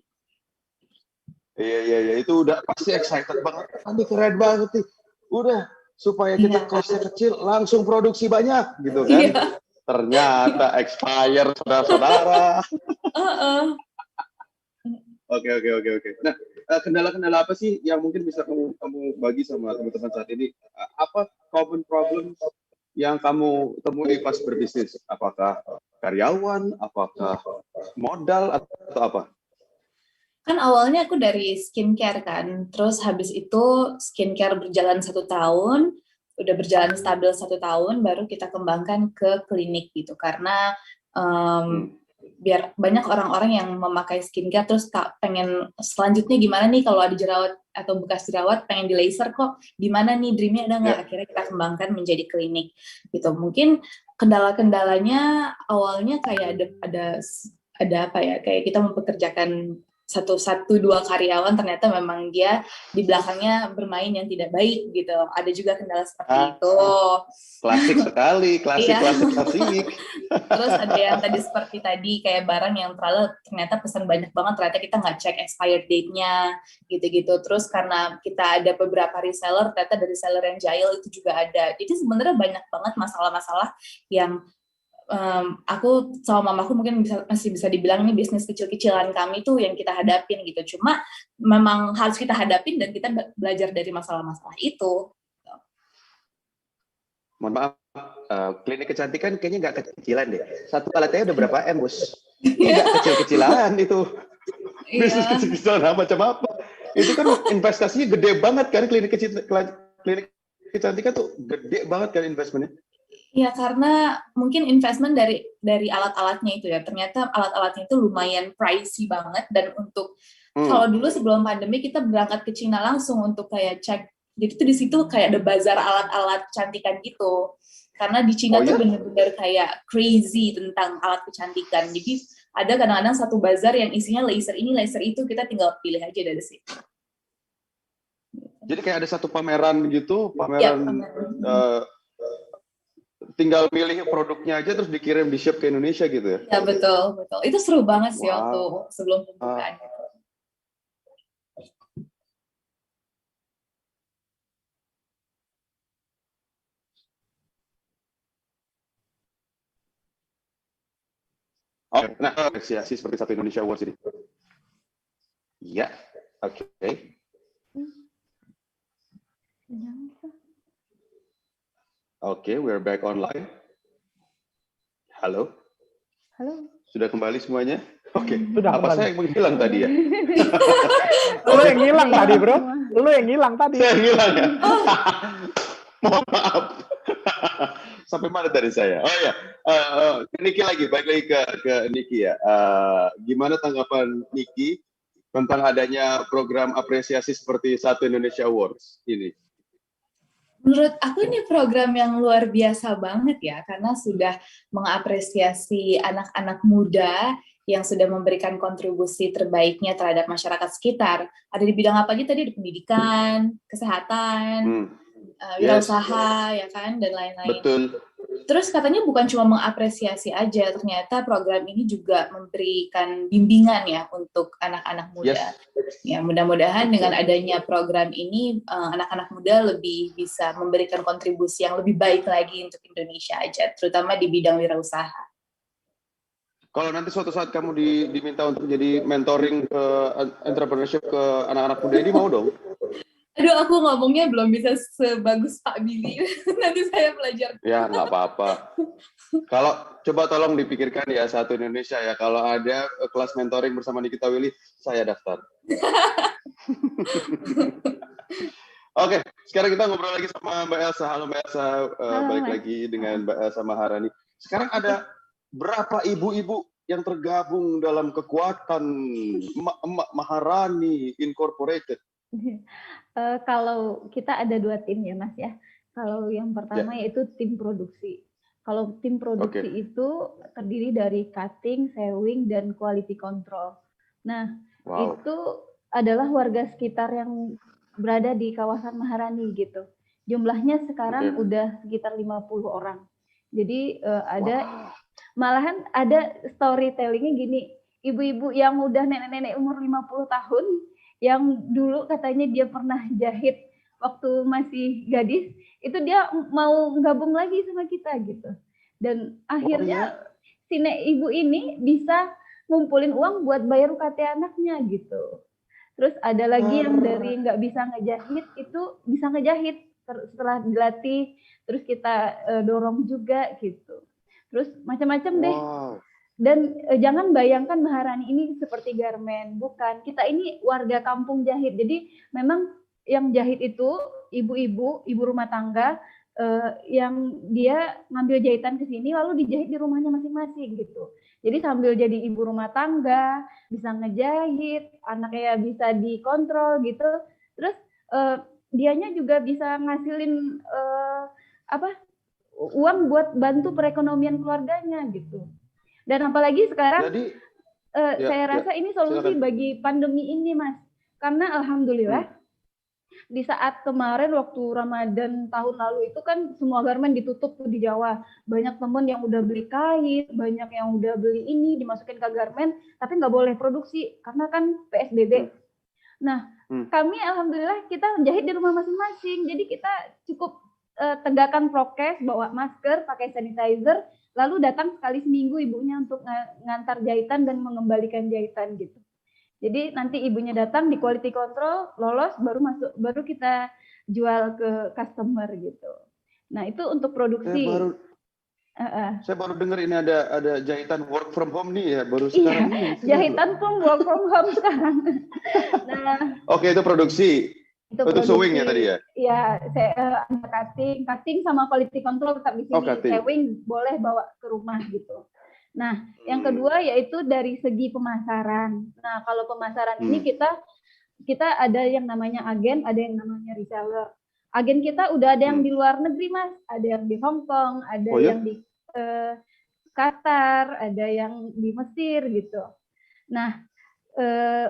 Iya, itu udah pasti excited banget. Aduh keren banget nih. Udah, supaya kita cost-nya kecil, langsung produksi banyak gitu kan. Iya. Ternyata expire, saudara-saudara. Oke. Nah, kendala-kendala apa sih yang mungkin bisa kamu bagi sama teman-teman saat ini? Apa common problem yang kamu temui pas berbisnis? Apakah karyawan, apakah modal, atau apa? Kan awalnya aku dari skincare kan, terus habis itu skincare berjalan 1 tahun, udah berjalan stabil 1 tahun, baru kita kembangkan ke klinik gitu, karena biar banyak orang-orang yang memakai skincare terus pengen selanjutnya gimana nih kalau ada jerawat atau bekas jerawat, pengen di laser kok, di mana nih Dreamy ada nggak? Akhirnya kita kembangkan menjadi klinik gitu. Mungkin kendala-kendalanya awalnya kayak ada apa ya, kayak kita mempekerjakan 1-2 karyawan, ternyata memang dia di belakangnya bermain yang tidak baik gitu. Ada juga kendala seperti itu. Klasik sekali, klasik. Terus ada yang seperti tadi kayak barang yang ternyata pesan banyak banget, ternyata kita nggak cek expired date-nya gitu-gitu. Terus karena kita ada beberapa reseller, ternyata dari reseller yang jahil itu juga ada. Jadi sebenarnya banyak banget masalah-masalah yang aku sama mamaku mungkin masih bisa dibilang ini bisnis kecil-kecilan kami tuh yang kita hadapin gitu. Cuma memang harus kita hadapin dan kita belajar dari masalah-masalah itu. Mohon maaf, klinik kecantikan kayaknya nggak kecil-kecilan deh. Satu alatnya udah berapa M, Bos? Nggak kecil-kecilan itu. Bisnis kecil-kecilan macam apa? Itu kan investasinya gede banget kan, klinik kecantikan tuh gede banget kan investmentnya. Ya, karena mungkin investment dari alat-alatnya itu ya. Ternyata alat-alatnya itu lumayan pricey banget, dan untuk kalau dulu sebelum pandemi kita berangkat ke Cina langsung untuk kayak cek. Jadi tuh di situ kayak ada bazar alat-alat kecantikan gitu. Karena di Cina tuh bener-bener kayak crazy tentang alat kecantikan. Jadi ada kadang-kadang satu bazar yang isinya laser ini, laser itu, kita tinggal pilih aja dari situ. Jadi kayak ada satu pameran gitu, pameran. Tinggal pilih produknya aja terus dikirim, di-ship ke Indonesia gitu ya? Ya, betul. Itu seru banget sih waktu sebelum pembukaan gitu. Nah, apresiasi seperti satu Indonesia Awards ini. Iya. Oke. Oke, we're back online. Halo, Halo. sudah kembali semuanya? Oke. Sudah Apa kembali. saya yang menghilang tadi ya? Lu yang ngilang tadi, bro. Lu yang ngilang tadi. Saya yang hilang ya? Mohon maaf. Sampai mana tadi saya? Oh ya, Niki lagi, balik lagi ke Niki ya. Gimana tanggapan Niki tentang adanya program apresiasi seperti Satu Indonesia Awards ini? Menurut aku ini program yang luar biasa banget ya, karena sudah mengapresiasi anak-anak muda yang sudah memberikan kontribusi terbaiknya terhadap masyarakat sekitar. Ada di bidang apa aja tadi? Di pendidikan, kesehatan, wirausaha, ya kan, dan lain-lain. Betul. Terus katanya bukan cuma mengapresiasi aja, ternyata program ini juga memberikan bimbingan ya untuk anak-anak muda. Yes. Ya, mudah-mudahan dengan adanya program ini anak-anak muda lebih bisa memberikan kontribusi yang lebih baik lagi untuk Indonesia aja, terutama di bidang wirausaha. Kalau nanti suatu saat kamu diminta untuk jadi mentoring ke entrepreneurship ke anak-anak muda ini, mau dong? Aduh, aku ngomongnya belum bisa sebagus Pak Billy. Nanti saya belajar. Ya, nggak apa-apa. Kalau coba tolong dipikirkan ya, Satu Indonesia ya. Kalau ada kelas mentoring bersama Nikita Willy, saya daftar. Oke, sekarang kita ngobrol lagi sama Mbak Elsa. Halo Mbak Elsa, balik lagi dengan Mbak Elsa Maharani. Sekarang ada berapa ibu-ibu yang tergabung dalam kekuatan Emak Maharani Incorporated? Kalau kita ada 2 tim ya Mas ya. Kalau yang pertama yaitu tim produksi. Kalau tim produksi itu terdiri dari cutting, sewing, dan quality control. Nah, itu adalah warga sekitar yang berada di kawasan Maharani gitu. Jumlahnya sekarang udah sekitar 50 orang. Jadi malahan ada storytellingnya gini, ibu-ibu yang udah nenek-nenek umur 50 tahun, yang dulu katanya dia pernah jahit waktu masih gadis, itu dia mau gabung lagi sama kita gitu. Dan akhirnya si ibu ini bisa ngumpulin uang buat bayar UKT anaknya gitu. Terus ada lagi yang dari nggak bisa ngejahit, itu bisa ngejahit setelah dilatih, terus kita dorong juga gitu. Terus macam-macam deh. Dan jangan bayangkan Maharani ini seperti garmen, bukan. Kita ini warga kampung jahit. Jadi memang yang jahit itu ibu-ibu, ibu rumah tangga yang dia ngambil jahitan ke sini lalu dijahit di rumahnya masing-masing gitu. Jadi sambil jadi ibu rumah tangga, bisa ngejahit, anaknya bisa dikontrol gitu. Terus dianya juga bisa ngasilin uang buat bantu perekonomian keluarganya gitu. Dan apalagi sekarang saya rasa ini solusi bagi pandemi ini Mas. Karena alhamdulillah di saat kemarin waktu Ramadan tahun lalu itu kan semua garmen ditutup tuh di Jawa. Banyak temen yang udah beli kain, banyak yang udah beli ini dimasukin ke garmen, tapi nggak boleh produksi karena kan PSBB. Nah, kami alhamdulillah kita jahit di rumah masing-masing. Jadi kita cukup tegakkan prokes, bawa masker, pakai sanitizer, lalu datang sekali seminggu ibunya untuk ngantar jahitan dan mengembalikan jahitan gitu. Jadi nanti ibunya datang di quality control, lolos, baru kita jual ke customer gitu. Nah itu untuk produksi. Saya baru dengar ini ada jahitan work from home nih ya, baru sekarang. Iya, jahitan pun work from home sekarang. Nah, Oke, itu produksi. Untuk sewing ya tadi ya? Iya, saya cutting sama quality control tetap di sini. Sewing boleh bawa ke rumah gitu. Nah, yang kedua yaitu dari segi pemasaran. Nah, kalau pemasaran ini kita ada yang namanya agen, ada yang namanya reseller. Agen kita udah ada yang di luar negeri Mas, ada yang di Hong Kong, ada yang di Qatar, ada yang di Mesir gitu. Nah,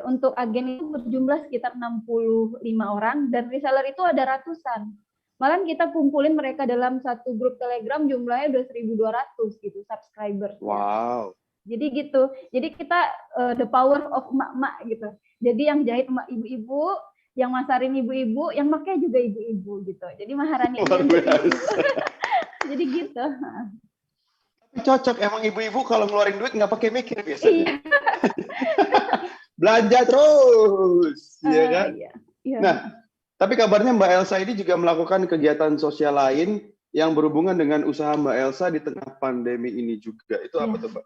untuk agen itu berjumlah sekitar 65 orang dan reseller itu ada ratusan. Malah kita kumpulin mereka dalam satu grup Telegram jumlahnya udah 1.200 gitu subscribers. Wow. Jadi gitu. Jadi kita the power of emak-emak gitu. Jadi yang jahit emak ibu-ibu, yang masarin ibu-ibu, yang pakai juga ibu-ibu gitu. Jadi Maharani ibu. Jadi gitu. Cocok emang ibu-ibu kalau ngeluarin duit nggak pakai mikir biasanya. belanja terus, ya kan? Iya. Nah, tapi kabarnya Mbak Elsa ini juga melakukan kegiatan sosial lain yang berhubungan dengan usaha Mbak Elsa di tengah pandemi ini juga. Itu apa tuh, Mbak?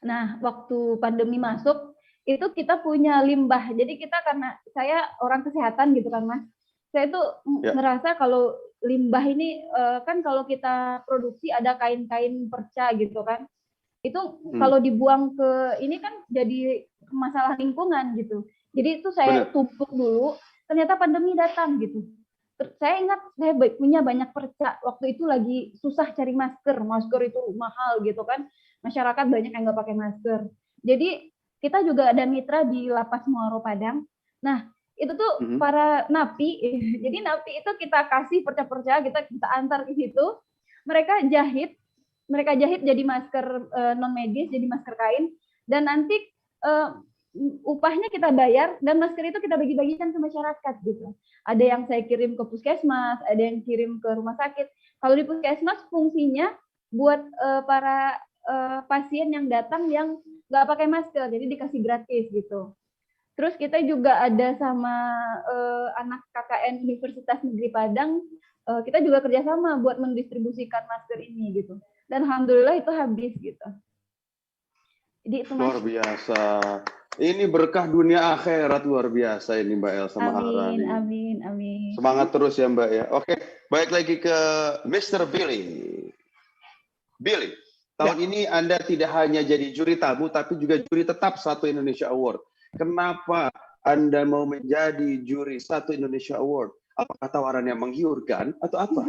Nah, waktu pandemi masuk, itu kita punya limbah. Jadi kita, karena saya orang kesehatan gitu kan, Mas. Saya tuh ngerasa kalau limbah ini, kan kalau kita produksi ada kain-kain perca gitu kan. Itu kalau dibuang ke ini kan jadi masalah lingkungan gitu. Jadi itu saya tumpuk dulu, ternyata pandemi datang gitu. Saya ingat saya punya banyak perca. Waktu itu lagi susah cari masker. Masker itu mahal gitu kan. Masyarakat banyak yang nggak pakai masker. Jadi kita juga ada mitra di Lapas Muaro Padang. Nah, itu tuh para napi. Jadi napi itu kita kasih perca-perca, kita antar ke situ. Mereka jahit jadi masker non medis, jadi masker kain. Dan nanti upahnya kita bayar, dan masker itu kita bagi-bagikan ke masyarakat gitu. Ada yang saya kirim ke puskesmas, ada yang kirim ke rumah sakit. Kalau di puskesmas fungsinya buat para pasien yang datang yang nggak pakai masker, jadi dikasih gratis gitu. Terus kita juga ada sama anak KKN Universitas Negeri Padang, kita juga kerjasama buat mendistribusikan masker ini gitu. Dan alhamdulillah itu habis gitu. Jadi itu, Mas. Luar biasa. Ini berkah dunia akhirat luar biasa ini Mbak Elsa Maharani. Amin. Semangat terus ya Mbak ya. Oke, baik lagi ke Mr. Billy. Billy, tahun ini Anda tidak hanya jadi juri tamu, tapi juga juri tetap Satu Indonesia Award. Kenapa Anda mau menjadi juri Satu Indonesia Award? Apakah tawarannya menggiurkan atau apa?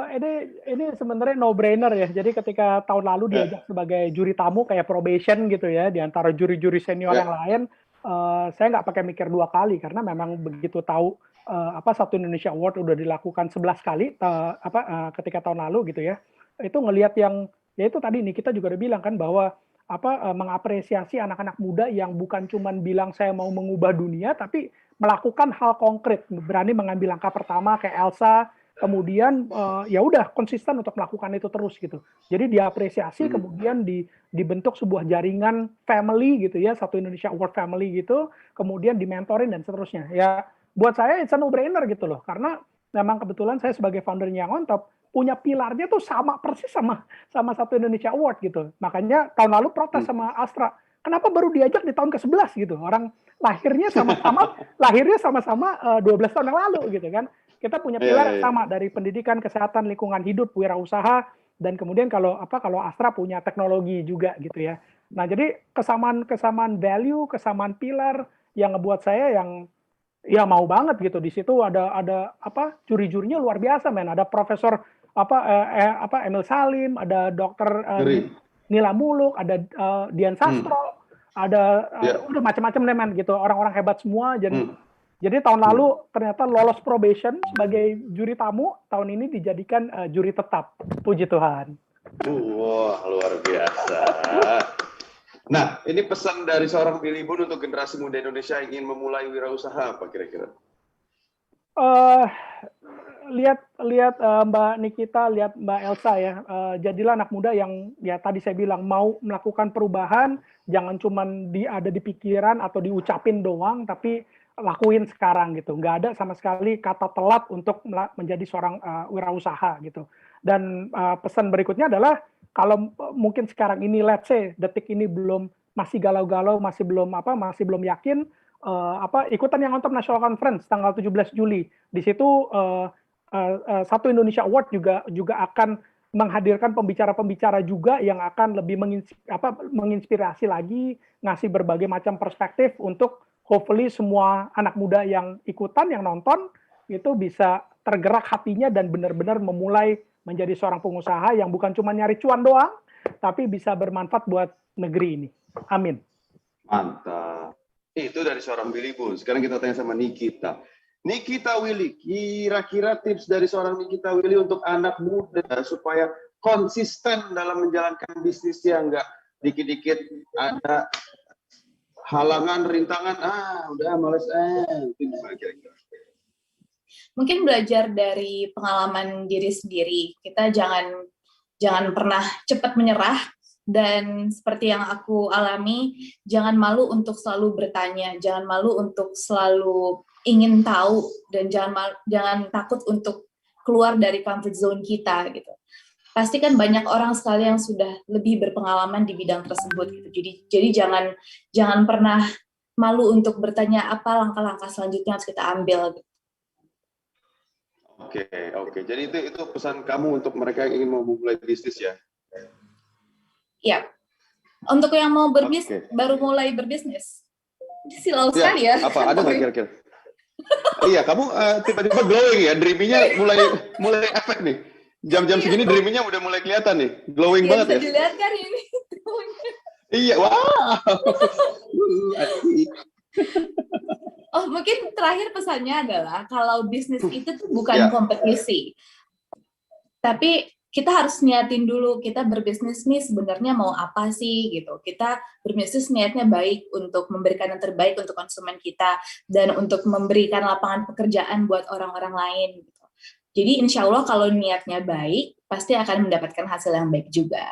Ini sebenarnya no-brainer ya. Jadi ketika tahun lalu diajak sebagai juri tamu kayak probation gitu ya, di antara juri-juri senior yang lain, saya nggak pakai mikir dua kali, karena memang begitu tahu Satu Indonesia Award udah dilakukan 11 kali ketika tahun lalu gitu ya. Itu ngelihat yang ya itu tadi nih, kita juga udah bilang kan bahwa mengapresiasi anak-anak muda yang bukan cuman bilang saya mau mengubah dunia, tapi melakukan hal konkret, berani mengambil langkah pertama kayak Elsa, kemudian ya udah konsisten untuk melakukan itu terus gitu. Jadi diapresiasi, kemudian dibentuk sebuah jaringan family gitu ya, Satu Indonesia Award Family gitu, kemudian dimentorin dan seterusnya. Ya buat saya it's a no-brainer gitu loh, karena memang kebetulan saya sebagai foundernya On Top punya pilarnya tuh sama persis sama Satu Indonesia Award gitu. Makanya tahun lalu protes sama Astra, kenapa baru diajak di tahun ke-11 gitu? Orang lahirnya sama-sama 12 tahun yang lalu gitu kan. Kita punya pilar yang sama, dari pendidikan, kesehatan, lingkungan hidup, wirausaha, dan kemudian kalau Astra punya teknologi juga gitu ya. Nah, jadi kesamaan value, kesamaan pilar yang ngebuat saya yang ya mau banget gitu. Di situ ada juri-jurinya luar biasa, men. Ada Profesor Emil Salim, ada Dokter Nila Muluk, ada Dian Sastro, ada udah macam-macam deh, men, gitu. Orang-orang hebat semua. Jadi tahun lalu ternyata lolos probation sebagai juri tamu, tahun ini dijadikan juri tetap. Puji Tuhan. Wah, luar biasa. Nah, ini pesan dari seorang Billy Boon untuk generasi muda Indonesia yang ingin memulai wirausaha apa kira-kira? Lihat Mbak Nikita, lihat Mbak Elsa ya. Jadilah anak muda yang ya tadi saya bilang mau melakukan perubahan, jangan cuma ada di pikiran atau diucapin doang, tapi lakuin sekarang gitu. Nggak ada sama sekali kata telat untuk menjadi seorang wirausaha gitu. Dan pesan berikutnya adalah kalau mungkin sekarang ini let's say detik ini masih galau-galau, masih belum yakin, ikutan yang On Top National Conference tanggal 17 Juli. Di situ Satu Indonesia Award juga akan menghadirkan pembicara-pembicara juga yang akan lebih menginspirasi lagi, ngasih berbagai macam perspektif untuk hopefully semua anak muda yang ikutan, yang nonton, itu bisa tergerak hatinya dan benar-benar memulai menjadi seorang pengusaha yang bukan cuma nyari cuan doang, tapi bisa bermanfaat buat negeri ini. Amin. Mantap. Itu dari seorang Billy Boon. Sekarang kita tanya sama Nikita. Nikita Willy, kira-kira tips dari seorang Nikita Willy untuk anak muda supaya konsisten dalam menjalankan bisnisnya, nggak dikit-dikit ada halangan, rintangan, udah males, itu gimana kira-kira? Mungkin belajar dari pengalaman diri sendiri. Kita jangan pernah cepat menyerah Dan seperti yang aku alami, jangan malu untuk selalu bertanya, jangan malu untuk selalu ingin tahu, dan jangan takut untuk keluar dari comfort zone kita gitu. Pasti kan banyak orang sekali yang sudah lebih berpengalaman di bidang tersebut gitu. Jadi jangan pernah malu untuk bertanya apa langkah-langkah selanjutnya harus kita ambil gitu. Oke. Jadi itu pesan kamu untuk mereka yang ingin memulai bisnis ya? Ya, untuk yang mau baru mulai berbisnis, silau sekali ya. Apa ada nggak kira-kira? Iya, kamu tiba-tiba glowing ya, dreaming-nya mulai efek nih. Jam-jam segini dreaming-nya udah mulai kelihatan nih, glowing banget ya. Bisa dilihat kan ini. Iya, wow. Oh, mungkin terakhir pesannya adalah kalau bisnis itu tuh bukan kompetisi, tapi kita harus niatin dulu, kita berbisnis nih sebenarnya mau apa sih gitu. Kita berbisnis niatnya baik untuk memberikan yang terbaik untuk konsumen kita dan untuk memberikan lapangan pekerjaan buat orang-orang lain gitu. Jadi insya Allah kalau niatnya baik, pasti akan mendapatkan hasil yang baik juga.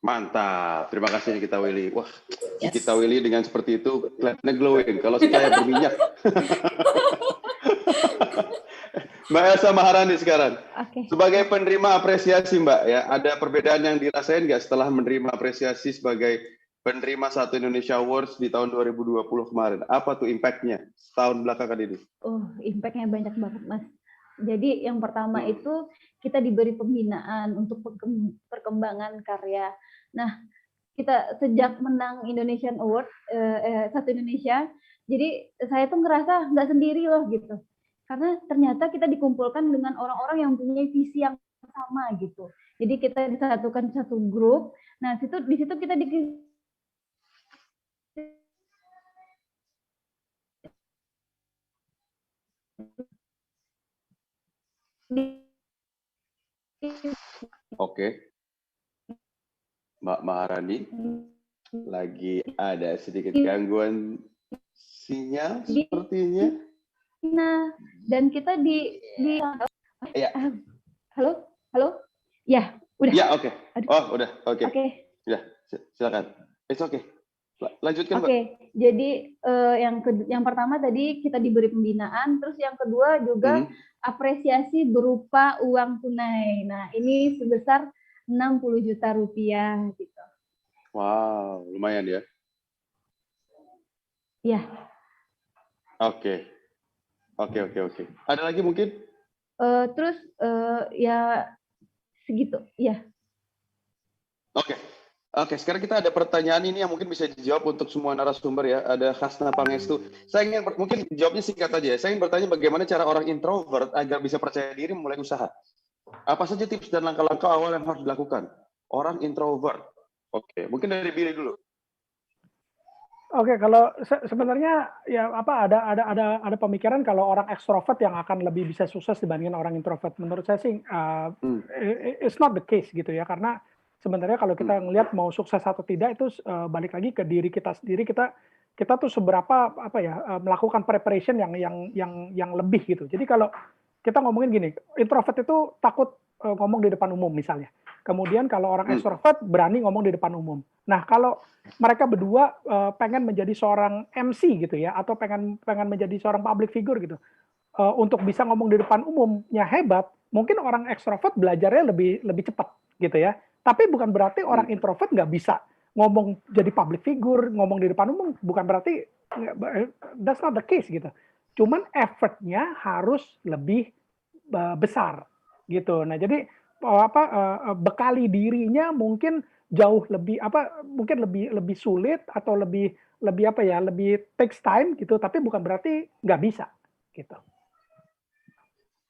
Mantap, terima kasih Nikita Willy. Wah, Nikita Willy dengan seperti itu kelihatannya glowing. Kalau saya berminyak. Mbak Elsa Maharani sekarang. Sebagai penerima apresiasi Mbak, ya ada perbedaan yang dirasain nggak setelah menerima apresiasi sebagai penerima Satu Indonesia Awards di tahun 2020 kemarin? Apa tuh impact-nya setahun belakangan ini? Oh, impact-nya banyak banget, Mas. Jadi yang pertama itu kita diberi pembinaan untuk perkembangan karya. Nah, kita sejak menang Indonesian Award, Satu Indonesia, jadi saya tuh ngerasa nggak sendiri loh gitu. Karena ternyata kita dikumpulkan dengan orang-orang yang punya visi yang sama gitu. Jadi kita disatukan satu grup. Nah, di situ kita Oke. Mbak Maharani lagi ada sedikit gangguan sinyal sepertinya. Nah, dan kita ya. Halo? Ya, udah. Ya, oke. Oh, udah. Oke. Ya, silakan. It's okay. Lanjutkan, Mbak. Oke. Jadi yang pertama tadi kita diberi pembinaan, terus yang kedua juga apresiasi berupa uang tunai. Nah, ini sebesar 60 juta rupiah gitu. Wow, lumayan ya. Iya. Oke. Ada lagi mungkin? Terus ya segitu, ya. Oke, sekarang kita ada pertanyaan ini yang mungkin bisa dijawab untuk semua narasumber ya. Ada Khasna Pangestu. Saya ingin mungkin jawabnya singkat aja ya. Saya ingin bertanya bagaimana cara orang introvert agar bisa percaya diri memulai usaha. Apa saja tips dan langkah-langkah awal yang harus dilakukan? Orang introvert. Oke, mungkin dari Billy dulu. Oke, kalau sebenarnya ya ada pemikiran kalau orang ekstrovert yang akan lebih bisa sukses dibandingkan orang introvert. Menurut saya sih it's not the case gitu ya, karena sebenarnya kalau kita ngelihat mau sukses atau tidak itu balik lagi ke diri kita sendiri, kita tuh seberapa melakukan preparation yang lebih gitu. Jadi kalau kita ngomongin gini, introvert itu takut ngomong di depan umum misalnya. Kemudian kalau orang ekstrovert berani ngomong di depan umum. Nah, kalau mereka berdua pengen menjadi seorang MC gitu ya, atau pengen menjadi seorang public figure gitu, untuk bisa ngomong di depan umumnya hebat, mungkin orang ekstrovert belajarnya lebih cepat gitu ya. Tapi bukan berarti orang introvert nggak bisa ngomong jadi public figure, ngomong di depan umum, bukan berarti that's not the case gitu. Cuman effortnya harus lebih besar gitu. Nah, jadi bekali dirinya mungkin jauh lebih mungkin lebih sulit atau lebih takes time gitu, tapi bukan berarti nggak bisa gitu.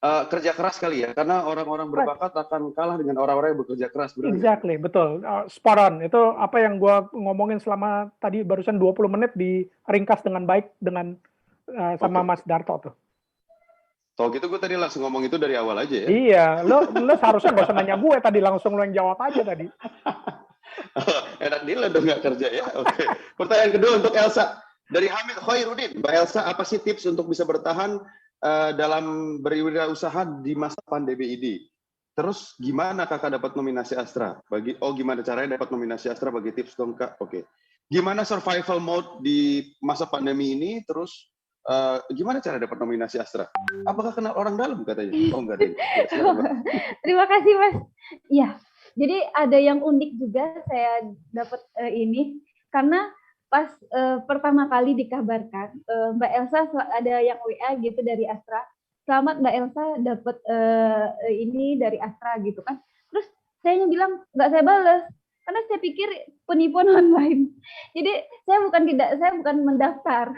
Kerja keras kali ya, karena orang-orang berbakat akan kalah dengan orang-orang yang bekerja keras. Exactly, betul. Spot on. Itu apa yang gue ngomongin selama tadi barusan 20 menit diringkas dengan baik dengan sama Mas Darto tuh. Kalau gitu gue tadi langsung ngomong itu dari awal aja ya. Iya, lo seharusnya nggak usah nanya gue tadi, langsung lo yang jawab aja tadi. Enak dia dong nggak kerja ya. Oke. Pertanyaan kedua untuk Elsa. Dari Hamid Khairuddin. Mbak Elsa, apa sih tips untuk bisa bertahan dalam berwirausaha di masa pandemi ini? Terus gimana kakak dapat nominasi Astra? Gimana caranya dapat nominasi Astra, bagi tips dong kak. Oke. Gimana survival mode di masa pandemi ini? Terus gimana cara dapat nominasi Astra? Apakah kenal orang dalam katanya? Oh enggak deh. Ya, silakan, Mbak. Terima kasih Mas. Iya, jadi ada yang unik juga saya dapat ini karena pas pertama kali dikabarkan Mbak Elsa ada yang WA gitu dari Astra. Selamat Mbak Elsa dapat ini dari Astra gitu kan. Terus saya bilang nggak saya balas karena saya pikir penipuan online. Jadi saya bukan mendaftar.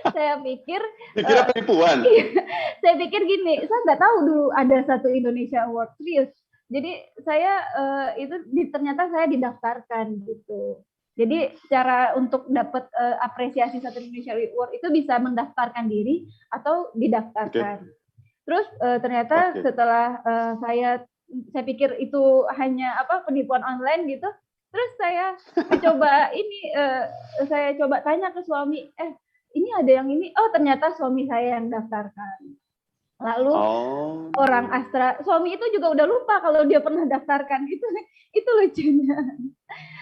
Saya pikir Dikira penipuan. saya pikir gini, saya nggak tahu dulu ada satu Indonesia Award, serius. Jadi saya ternyata saya didaftarkan gitu. Jadi cara untuk dapat apresiasi satu Indonesia Award itu bisa mendaftarkan diri atau didaftarkan. Terus ternyata setelah saya pikir itu hanya penipuan online gitu. Terus saya coba tanya ke suami, ini ada yang ini, oh ternyata suami saya yang daftarkan. Lalu orang Astra, suami itu juga udah lupa kalau dia pernah daftarkan, itu lucunya.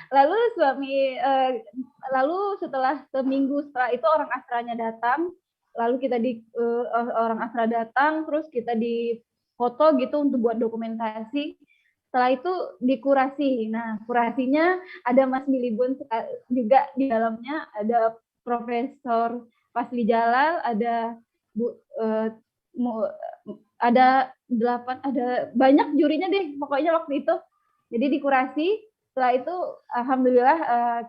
Lalu lalu setelah seminggu setelah itu orang Astranya datang, lalu orang Astra datang, terus kita di foto gitu untuk buat dokumentasi. Setelah itu dikurasi. Nah, kurasinya ada Mas Billy Bun juga di dalamnya, ada Profesor Fasli Jalal, ada ada banyak jurinya deh pokoknya waktu itu. Jadi dikurasi, setelah itu alhamdulillah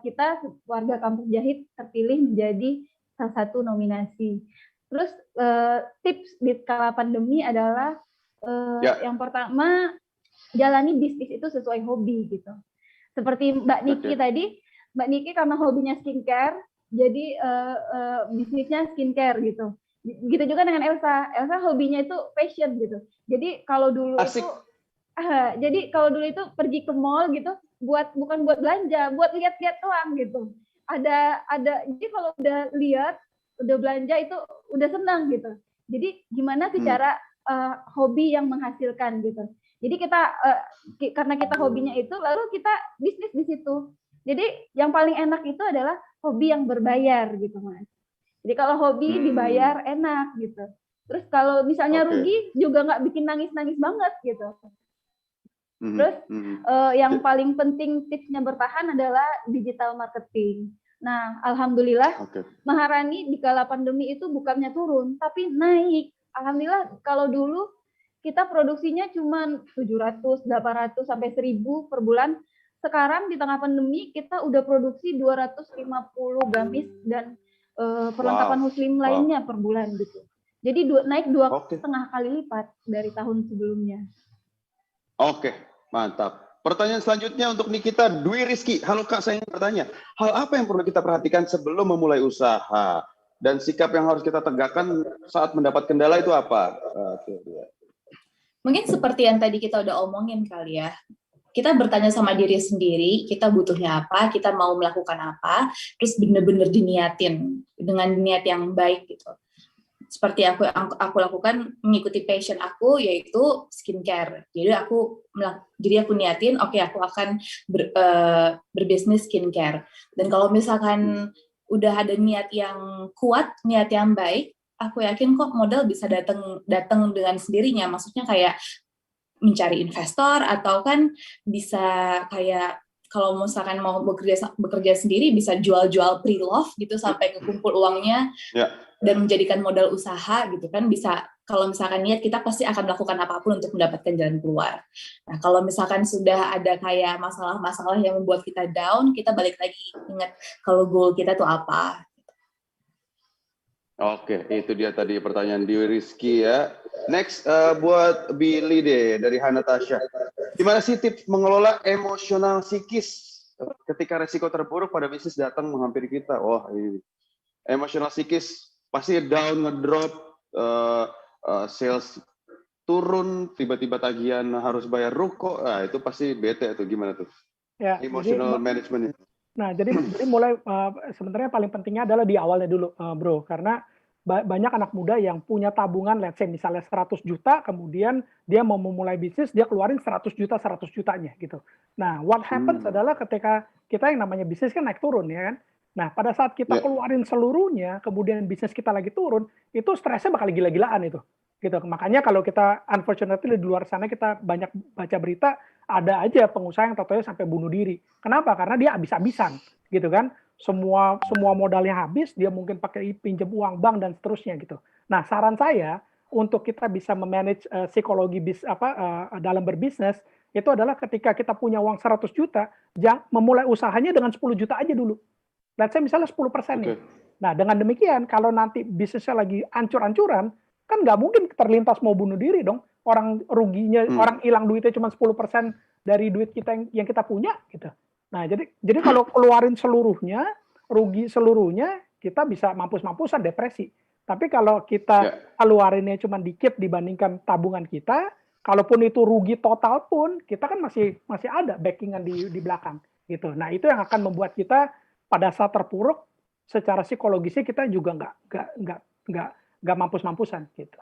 kita warga Kampus Jahit terpilih menjadi salah satu nominasi. Terus tips di kala pandemi adalah yang pertama jalani bisnis itu sesuai hobi gitu. Seperti Mbak Niki tadi, Mbak Niki karena hobinya skincare, jadi bisnisnya skincare gitu. Gitu juga dengan Elsa. Elsa hobinya itu fashion gitu. Jadi kalau dulu itu pergi ke mall gitu, bukan buat belanja, buat lihat-lihat doang gitu. Jadi kalau udah lihat, udah belanja itu udah senang gitu. Jadi gimana sih cara hobi yang menghasilkan gitu. Jadi karena kita hobinya itu, lalu kita bisnis di situ. Jadi yang paling enak itu adalah hobi yang berbayar gitu Mas. Jadi kalau hobi dibayar enak gitu. Terus kalau misalnya rugi juga nggak bikin nangis-nangis banget gitu. Terus yang paling penting tipsnya bertahan adalah digital marketing. Nah, alhamdulillah Maharani di kala pandemi itu bukannya turun, tapi naik. Alhamdulillah kalau dulu kita produksinya cuma 700, 800 sampai 1000 per bulan. Sekarang di tengah pandemi kita udah produksi 250 gamis dan perlengkapan muslim lainnya per bulan gitu. Jadi naik 2,5 kali lipat dari tahun sebelumnya. Oke, mantap. Pertanyaan selanjutnya untuk Nikita Dwi Rizky. Halo Kak, saya ingin bertanya, hal apa yang perlu kita perhatikan sebelum memulai usaha? Dan sikap yang harus kita tegakkan saat mendapat kendala itu apa? Mungkin seperti yang tadi kita udah omongin kali ya. Kita bertanya sama diri sendiri, kita butuhnya apa, kita mau melakukan apa, terus bener-bener diniatin dengan niat yang baik gitu. Seperti aku lakukan mengikuti passion aku yaitu skincare. Jadi aku niatin, oke, aku akan berbisnis skincare. Dan kalau misalkan udah ada niat yang kuat, niat yang baik, aku yakin kok modal bisa datang dengan sendirinya. Maksudnya kayak mencari investor atau kan bisa kayak kalau misalkan mau bekerja sendiri bisa jual-jual pre-love gitu sampai kekumpul uangnya dan menjadikan modal usaha gitu kan. Bisa kalau misalkan niat, kita pasti akan melakukan apapun untuk mendapatkan jalan keluar. Nah, kalau misalkan sudah ada kayak masalah-masalah yang membuat kita down, kita balik lagi ingat kalau goal kita tuh apa. Oke, itu dia tadi pertanyaan Dewi Rizky ya. Next buat Billy deh dari Hanatasha. Gimana sih tips mengelola emosional psikis ketika resiko terburuk pada bisnis datang menghampiri kita? Wah, ini emosional psikis pasti down, ngedrop, sales turun, tiba-tiba tagihan harus bayar ruko. Nah, itu pasti bete tuh, gimana tuh? Ya, Emotional management. Nah, jadi mulai sebenarnya paling pentingnya adalah di awalnya dulu, bro, karena banyak anak muda yang punya tabungan, let's say misalnya 100 juta, kemudian dia mau memulai bisnis, dia keluarin 100 jutanya gitu. Nah, what happens adalah ketika kita yang namanya bisnis kan naik turun ya kan. Nah, pada saat kita keluarin seluruhnya, kemudian bisnis kita lagi turun, itu stresnya bakal gila-gilaan itu. Gitu. Makanya kalau kita unfortunately di luar sana kita banyak baca berita, ada aja pengusaha yang totalnya sampai bunuh diri. Kenapa? Karena dia habis-habisan, gitu kan? Semua modalnya habis, dia mungkin pakai pinjam uang bank dan seterusnya gitu. Nah, saran saya untuk kita bisa memanage psikologi dalam berbisnis itu adalah ketika kita punya uang 100 juta, memulai usahanya dengan 10 juta aja dulu. Let's say misalnya 10% nih. Nah, dengan demikian kalau nanti bisnisnya lagi ancur-ancuran, kan nggak mungkin terlintas mau bunuh diri dong. Orang ruginya, orang hilang duitnya cuma 10% dari duit kita yang kita punya gitu. Nah, jadi kalau keluarin seluruhnya, rugi seluruhnya, kita bisa mampus-mampusan depresi. Tapi kalau kita keluarinnya cuma dikit dibandingkan tabungan kita, kalaupun itu rugi total pun, kita kan masih ada backingan di belakang gitu. Nah, itu yang akan membuat kita pada saat terpuruk, secara psikologisnya kita juga nggak mampus-mampusan gitu.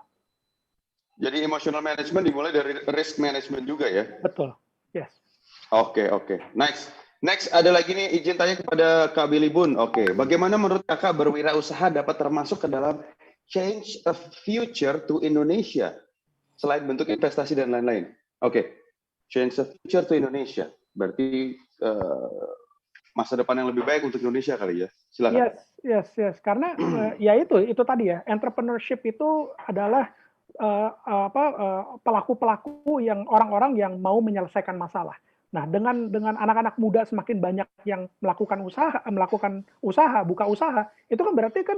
Jadi emotional management dimulai dari risk management juga ya? Betul, yes. Oke. Next, ada lagi nih izin tanya kepada Kak Billy Bun. Oke, bagaimana menurut Kakak berwirausaha dapat termasuk ke dalam change a future to Indonesia selain bentuk investasi dan lain-lain? Oke, change a future to Indonesia. Berarti masa depan yang lebih baik untuk Indonesia kali ya. Silakan. Yes. Karena ya itu tadi ya, entrepreneurship itu adalah pelaku-pelaku yang orang-orang yang mau menyelesaikan masalah. Nah, dengan anak-anak muda semakin banyak yang melakukan usaha, buka usaha, itu kan berarti kan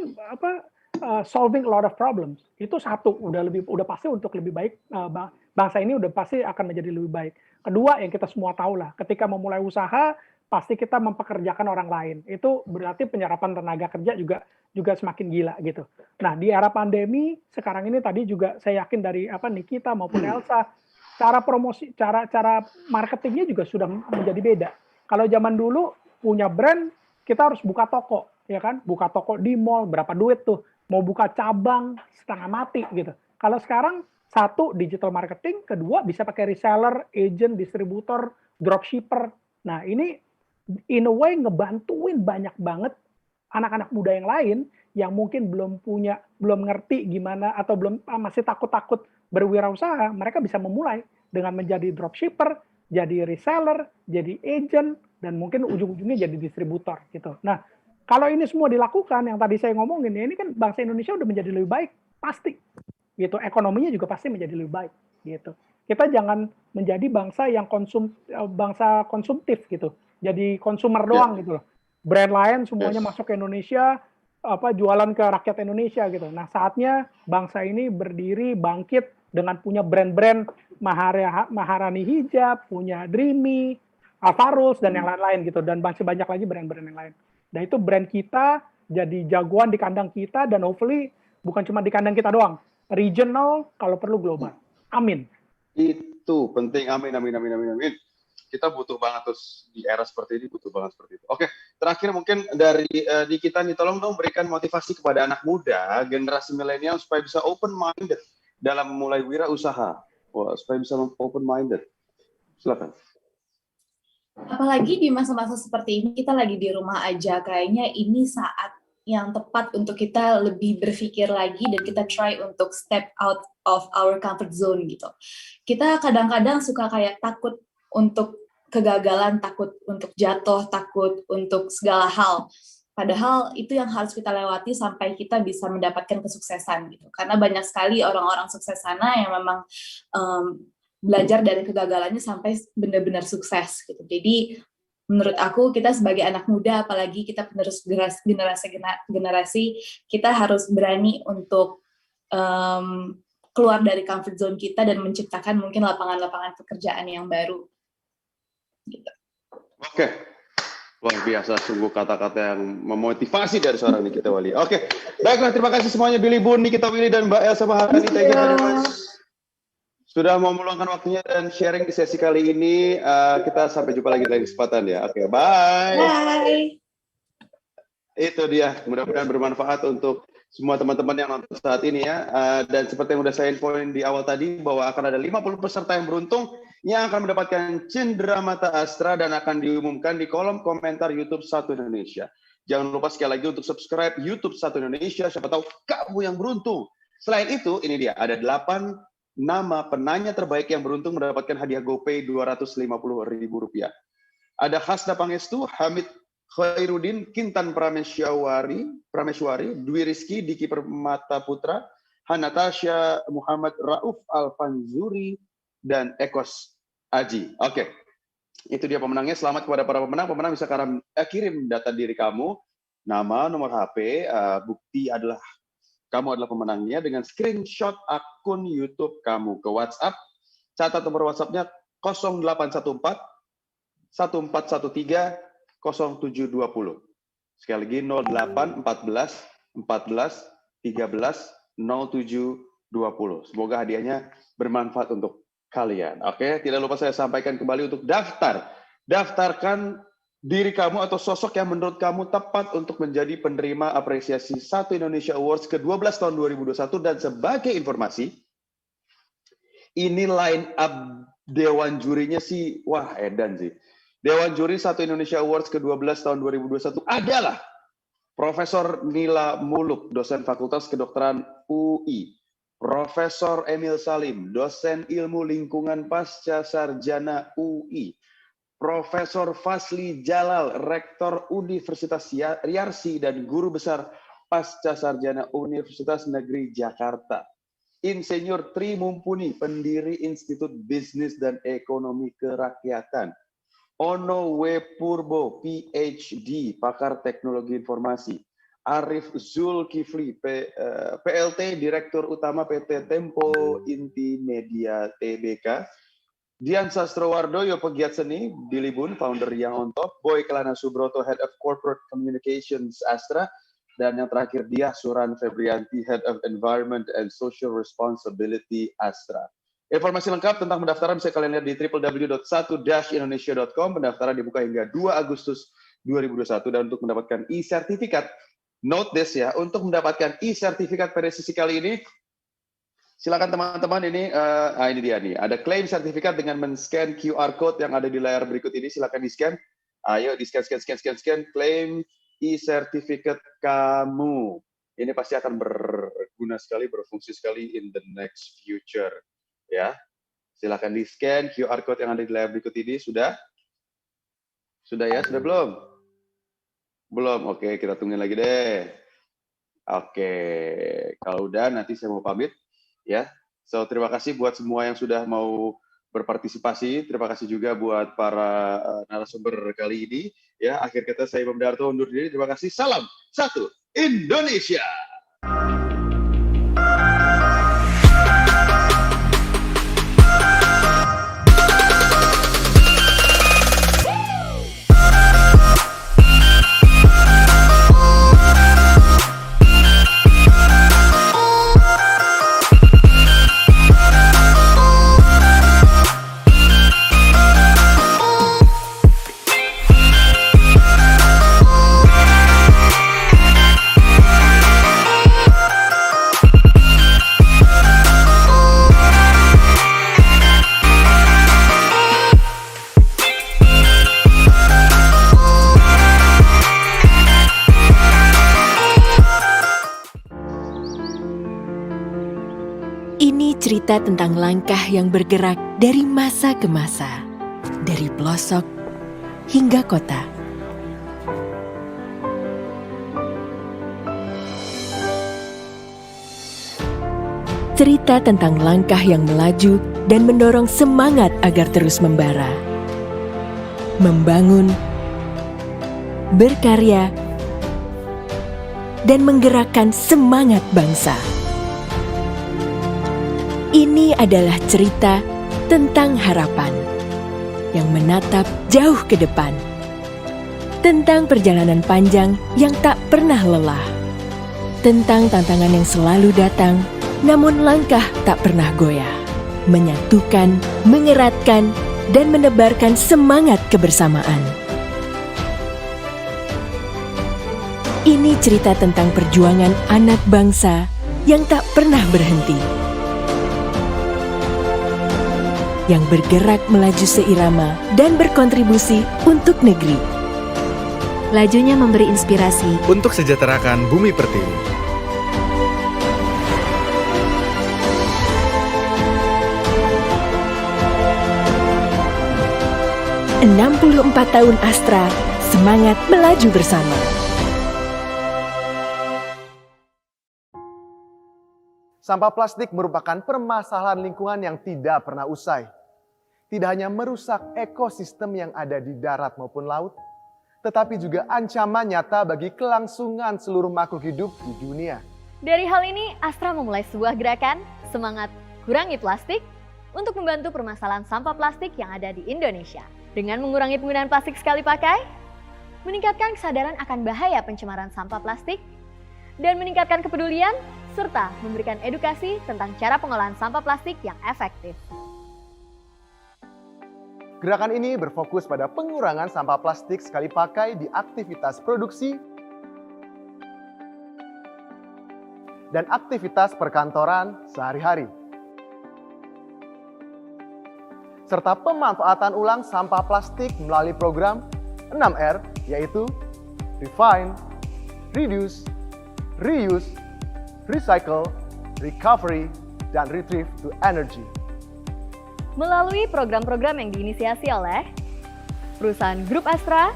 solving a lot of problems. Itu satu, udah pasti untuk lebih baik, bangsa ini udah pasti akan menjadi lebih baik. Kedua, yang kita semua tahu lah, ketika memulai usaha pasti kita mempekerjakan orang lain. Itu berarti penyerapan tenaga kerja juga semakin gila gitu. Nah, di era pandemi sekarang ini tadi juga saya yakin dari Nikita maupun Elsa, cara promosi, cara marketingnya juga sudah menjadi beda. Kalau zaman dulu punya brand, kita harus buka toko, ya kan? Buka toko di mall, berapa duit tuh? Mau buka cabang, setengah mati gitu. Kalau sekarang, satu, digital marketing, kedua, bisa pakai reseller, agent, distributor, dropshipper. Nah, ini in a way ngebantuin banyak banget anak-anak muda yang lain yang mungkin belum ngerti gimana atau masih takut-takut berwirausaha, mereka bisa memulai dengan menjadi dropshipper, jadi reseller, jadi agent, dan mungkin ujung-ujungnya jadi distributor gitu. Nah, kalau ini semua dilakukan, yang tadi saya ngomongin, ya ini kan bangsa Indonesia udah menjadi lebih baik, pasti. Gitu. Ekonominya juga pasti menjadi lebih baik. Gitu. Kita jangan menjadi bangsa yang bangsa konsumtif gitu. Jadi konsumer doang gitu loh. Brand lain semuanya masuk ke Indonesia, jualan ke rakyat Indonesia gitu. Nah, saatnya bangsa ini berdiri, bangkit dengan punya brand-brand Maharani Hijab, punya Dreamy, Alvaros, dan yang lain-lain gitu. Dan masih banyak lagi brand-brand yang lain. Dan itu brand kita jadi jagoan di kandang kita, dan hopefully bukan cuma di kandang kita doang. Regional, kalau perlu global. Amin. Itu penting, amin. Kita butuh banget terus di era seperti ini, butuh banget seperti itu. Oke, terakhir mungkin dari kita nih, tolong dong berikan motivasi kepada anak muda, generasi milenial supaya bisa open-minded dalam memulai wirausaha. Supaya bisa open-minded. Silakan. Apalagi di masa-masa seperti ini, kita lagi di rumah aja, kayaknya ini saat yang tepat untuk kita lebih berpikir lagi dan kita try untuk step out of our comfort zone gitu. Kita kadang-kadang suka kayak takut untuk kegagalan, takut untuk jatuh, takut untuk segala hal. Padahal itu yang harus kita lewati sampai kita bisa mendapatkan kesuksesan gitu. Karena banyak sekali orang-orang sukses sana yang memang belajar dari kegagalannya sampai benar-benar sukses gitu. Jadi menurut aku kita sebagai anak muda, apalagi kita penerus generasi, kita harus berani untuk keluar dari comfort zone kita dan menciptakan mungkin lapangan-lapangan pekerjaan yang baru. Gitu. Oke, luar biasa, sungguh kata-kata yang memotivasi dari seorang Nikita Willy. Oke, baiklah, terima kasih semuanya, Billy Bun, Nikita Willy, dan Mbak Elsa Maharani. Thank you very much. Sudah mau meluangkan waktunya dan sharing di sesi kali ini. Kita sampai jumpa lagi di kesempatan ya. Oke, bye. Bye. Itu dia, mudah-mudahan bermanfaat untuk semua teman-teman yang nonton saat ini ya. Dan seperti yang udah saya infoin di awal tadi, bahwa akan ada 50 peserta yang beruntung yang akan mendapatkan Cenderamata Astra dan akan diumumkan di kolom komentar YouTube Satu Indonesia. Jangan lupa sekali lagi untuk subscribe YouTube Satu Indonesia, siapa tahu kamu yang beruntung. Selain itu, ini dia, ada 8 nama penanya terbaik yang beruntung mendapatkan hadiah GoPay Rp250.000. Ada Hasna Pangestu, Hamid Khairuddin, Kintan Prameswari, Dwi Rizky, Diki Permata Putra, Hanatasha Muhammad Rauf Alfanzuri, dan Ekos Aji. Oke, itu dia pemenangnya. Selamat kepada para pemenang. Pemenang bisa kirim data diri kamu, nama, nomor HP, bukti adalah kamu adalah pemenangnya dengan screenshot akun YouTube kamu ke WhatsApp. Catat nomor WhatsApp-nya 0814 1413 0720. Sekali lagi 08 14 14 13 0720. Semoga hadiahnya bermanfaat untuk kalian. Oke, tidak lupa saya sampaikan kembali untuk daftar. Daftarkan diri kamu atau sosok yang menurut kamu tepat untuk menjadi penerima apresiasi Satu Indonesia Awards ke-12 tahun 2021. Dan sebagai informasi, ini line up dewan jurinya sih, wah edan sih. Dewan Juri Satu Indonesia Awards ke-12 tahun 2021 adalah Profesor Nila Muluk, dosen Fakultas Kedokteran UI, Profesor Emil Salim, dosen Ilmu Lingkungan Pasca Sarjana UI, Profesor Fasli Jalal, Rektor Universitas Yarsi dan Guru Besar Pasca Sarjana Universitas Negeri Jakarta, Insinyur Tri Mumpuni, pendiri Institut Bisnis dan Ekonomi Kerakyatan, Ono W. Purbo, PhD, pakar teknologi informasi. Arif Zulkifli, PLT, Direktur Utama PT Tempo Inti Media Tbk. Dian Sastrowardoyo, pegiat seni, Dilibun, founder Yang On Top. Boy Kelana Subroto, Head of Corporate Communications Astra. Dan yang terakhir, Diah Suran Febrianti, Head of Environment and Social Responsibility Astra. Informasi lengkap tentang pendaftaran bisa kalian lihat di www.satu-indonesia.com. Pendaftaran dibuka hingga 2 Agustus 2021 dan untuk mendapatkan e-sertifikat, note this ya, untuk mendapatkan e-sertifikat pada sesi kali ini, silakan teman-teman ini dia nih, ada klaim sertifikat dengan men-scan QR code yang ada di layar berikut ini, silakan di-scan. Ayo di-scan, klaim e-sertifikat kamu. Ini pasti akan berguna sekali, berfungsi sekali in the next future. Ya, silakan di scan QR code yang ada di layar berikut ini. Sudah ya, sudah belum? Oke, kita tungguin lagi deh. Oke, kalau udah nanti saya mau pamit ya. So terima kasih buat semua yang sudah mau berpartisipasi. Terima kasih juga buat para narasumber kali ini ya. Akhir kata saya Imam Darto undur diri. Terima kasih. Salam Satu Indonesia. Cerita tentang langkah yang bergerak dari masa ke masa, dari pelosok hingga kota. Cerita tentang langkah yang melaju dan mendorong semangat agar terus membara, membangun, berkarya, dan menggerakkan semangat bangsa. Ini adalah cerita tentang harapan yang menatap jauh ke depan, tentang perjalanan panjang yang tak pernah lelah, tentang tantangan yang selalu datang, namun langkah tak pernah goyah, menyatukan, mengeratkan, dan menebarkan semangat kebersamaan. Ini cerita tentang perjuangan anak bangsa yang tak pernah berhenti. Yang bergerak melaju seirama dan berkontribusi untuk negeri. Lajunya memberi inspirasi Untuk sejahterakan bumi pertiwi. "64 tahun Astra, semangat melaju bersama." Sampah plastik merupakan permasalahan lingkungan yang tidak pernah usai. Tidak hanya merusak ekosistem yang ada di darat maupun laut, tetapi juga ancaman nyata bagi kelangsungan seluruh makhluk hidup di dunia. Dari hal ini, Astra memulai sebuah gerakan Semangat Kurangi Plastik untuk membantu permasalahan sampah plastik yang ada di Indonesia. Dengan mengurangi penggunaan plastik sekali pakai, meningkatkan kesadaran akan bahaya pencemaran sampah plastik, dan meningkatkan kepedulian, serta memberikan edukasi tentang cara pengolahan sampah plastik yang efektif. Gerakan ini berfokus pada pengurangan sampah plastik sekali pakai di aktivitas produksi dan aktivitas perkantoran sehari-hari, serta pemanfaatan ulang sampah plastik melalui program 6R, yaitu Refine, Reduce, Reuse, Recycle, Recovery, dan Retrieve to Energy. Melalui program-program yang diinisiasi oleh perusahaan Grup Astra,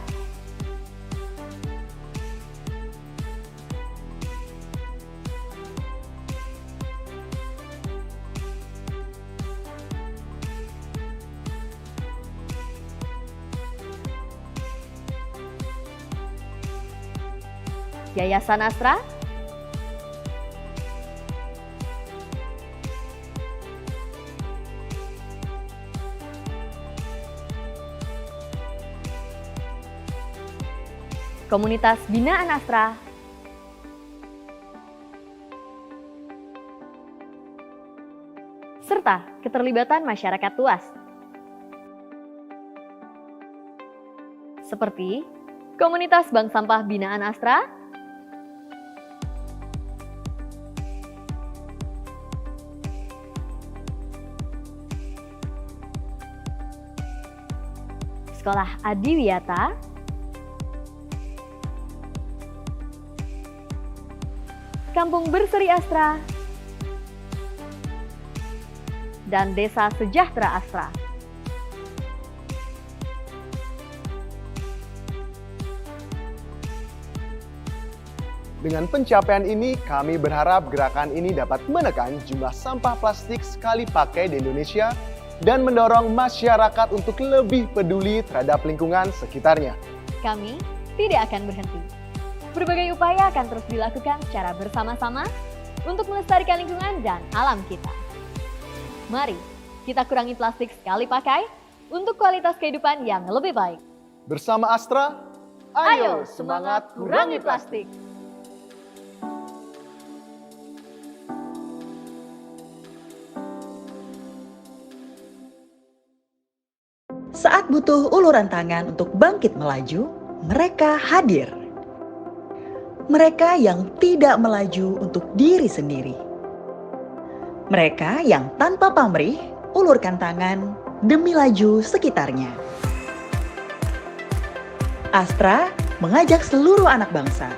Yayasan Astra, Komunitas Binaan Astra, serta keterlibatan masyarakat luas. Seperti Komunitas Bank Sampah Binaan Astra, Sekolah Adiwiyata, Kampung Berseri Astra, dan Desa Sejahtera Astra. Dengan pencapaian ini, kami berharap gerakan ini dapat menekan jumlah sampah plastik sekali pakai di Indonesia dan mendorong masyarakat untuk lebih peduli terhadap lingkungan sekitarnya. Kami tidak akan berhenti. Berbagai upaya akan terus dilakukan secara bersama-sama untuk melestarikan lingkungan dan alam kita. Mari kita kurangi plastik sekali pakai untuk kualitas kehidupan yang lebih baik. Bersama Astra, ayo semangat kurangi plastik. Saat butuh uluran tangan untuk bangkit melaju, mereka hadir. Mereka yang tidak melaju untuk diri sendiri. Mereka yang tanpa pamrih ulurkan tangan demi laju sekitarnya. Astra mengajak seluruh anak bangsa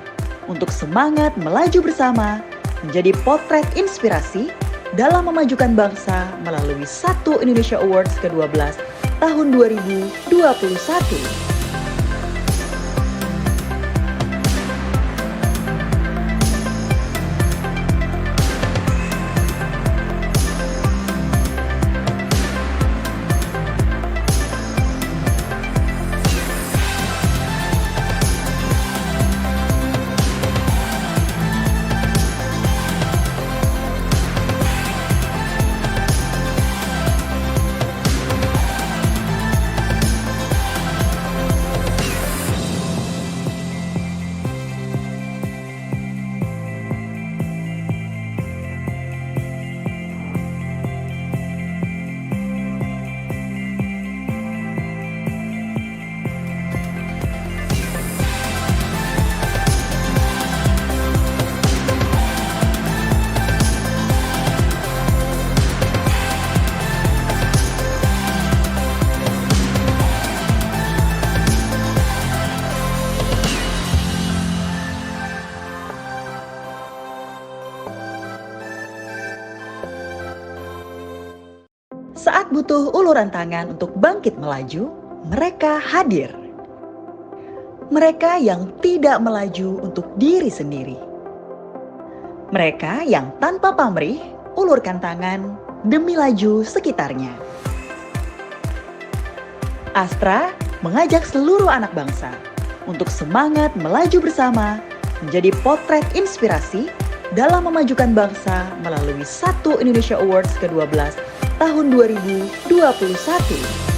untuk semangat melaju bersama menjadi potret inspirasi dalam memajukan bangsa melalui 1 Indonesia Awards ke-12 tahun 2021. butuh uluran tangan untuk bangkit melaju, mereka hadir. Mereka yang tidak melaju untuk diri sendiri. Mereka yang tanpa pamrih ulurkan tangan demi laju sekitarnya. Astra mengajak seluruh anak bangsa untuk semangat melaju bersama menjadi potret inspirasi dalam memajukan bangsa melalui 1 Indonesia Awards ke-12 tahun 2021.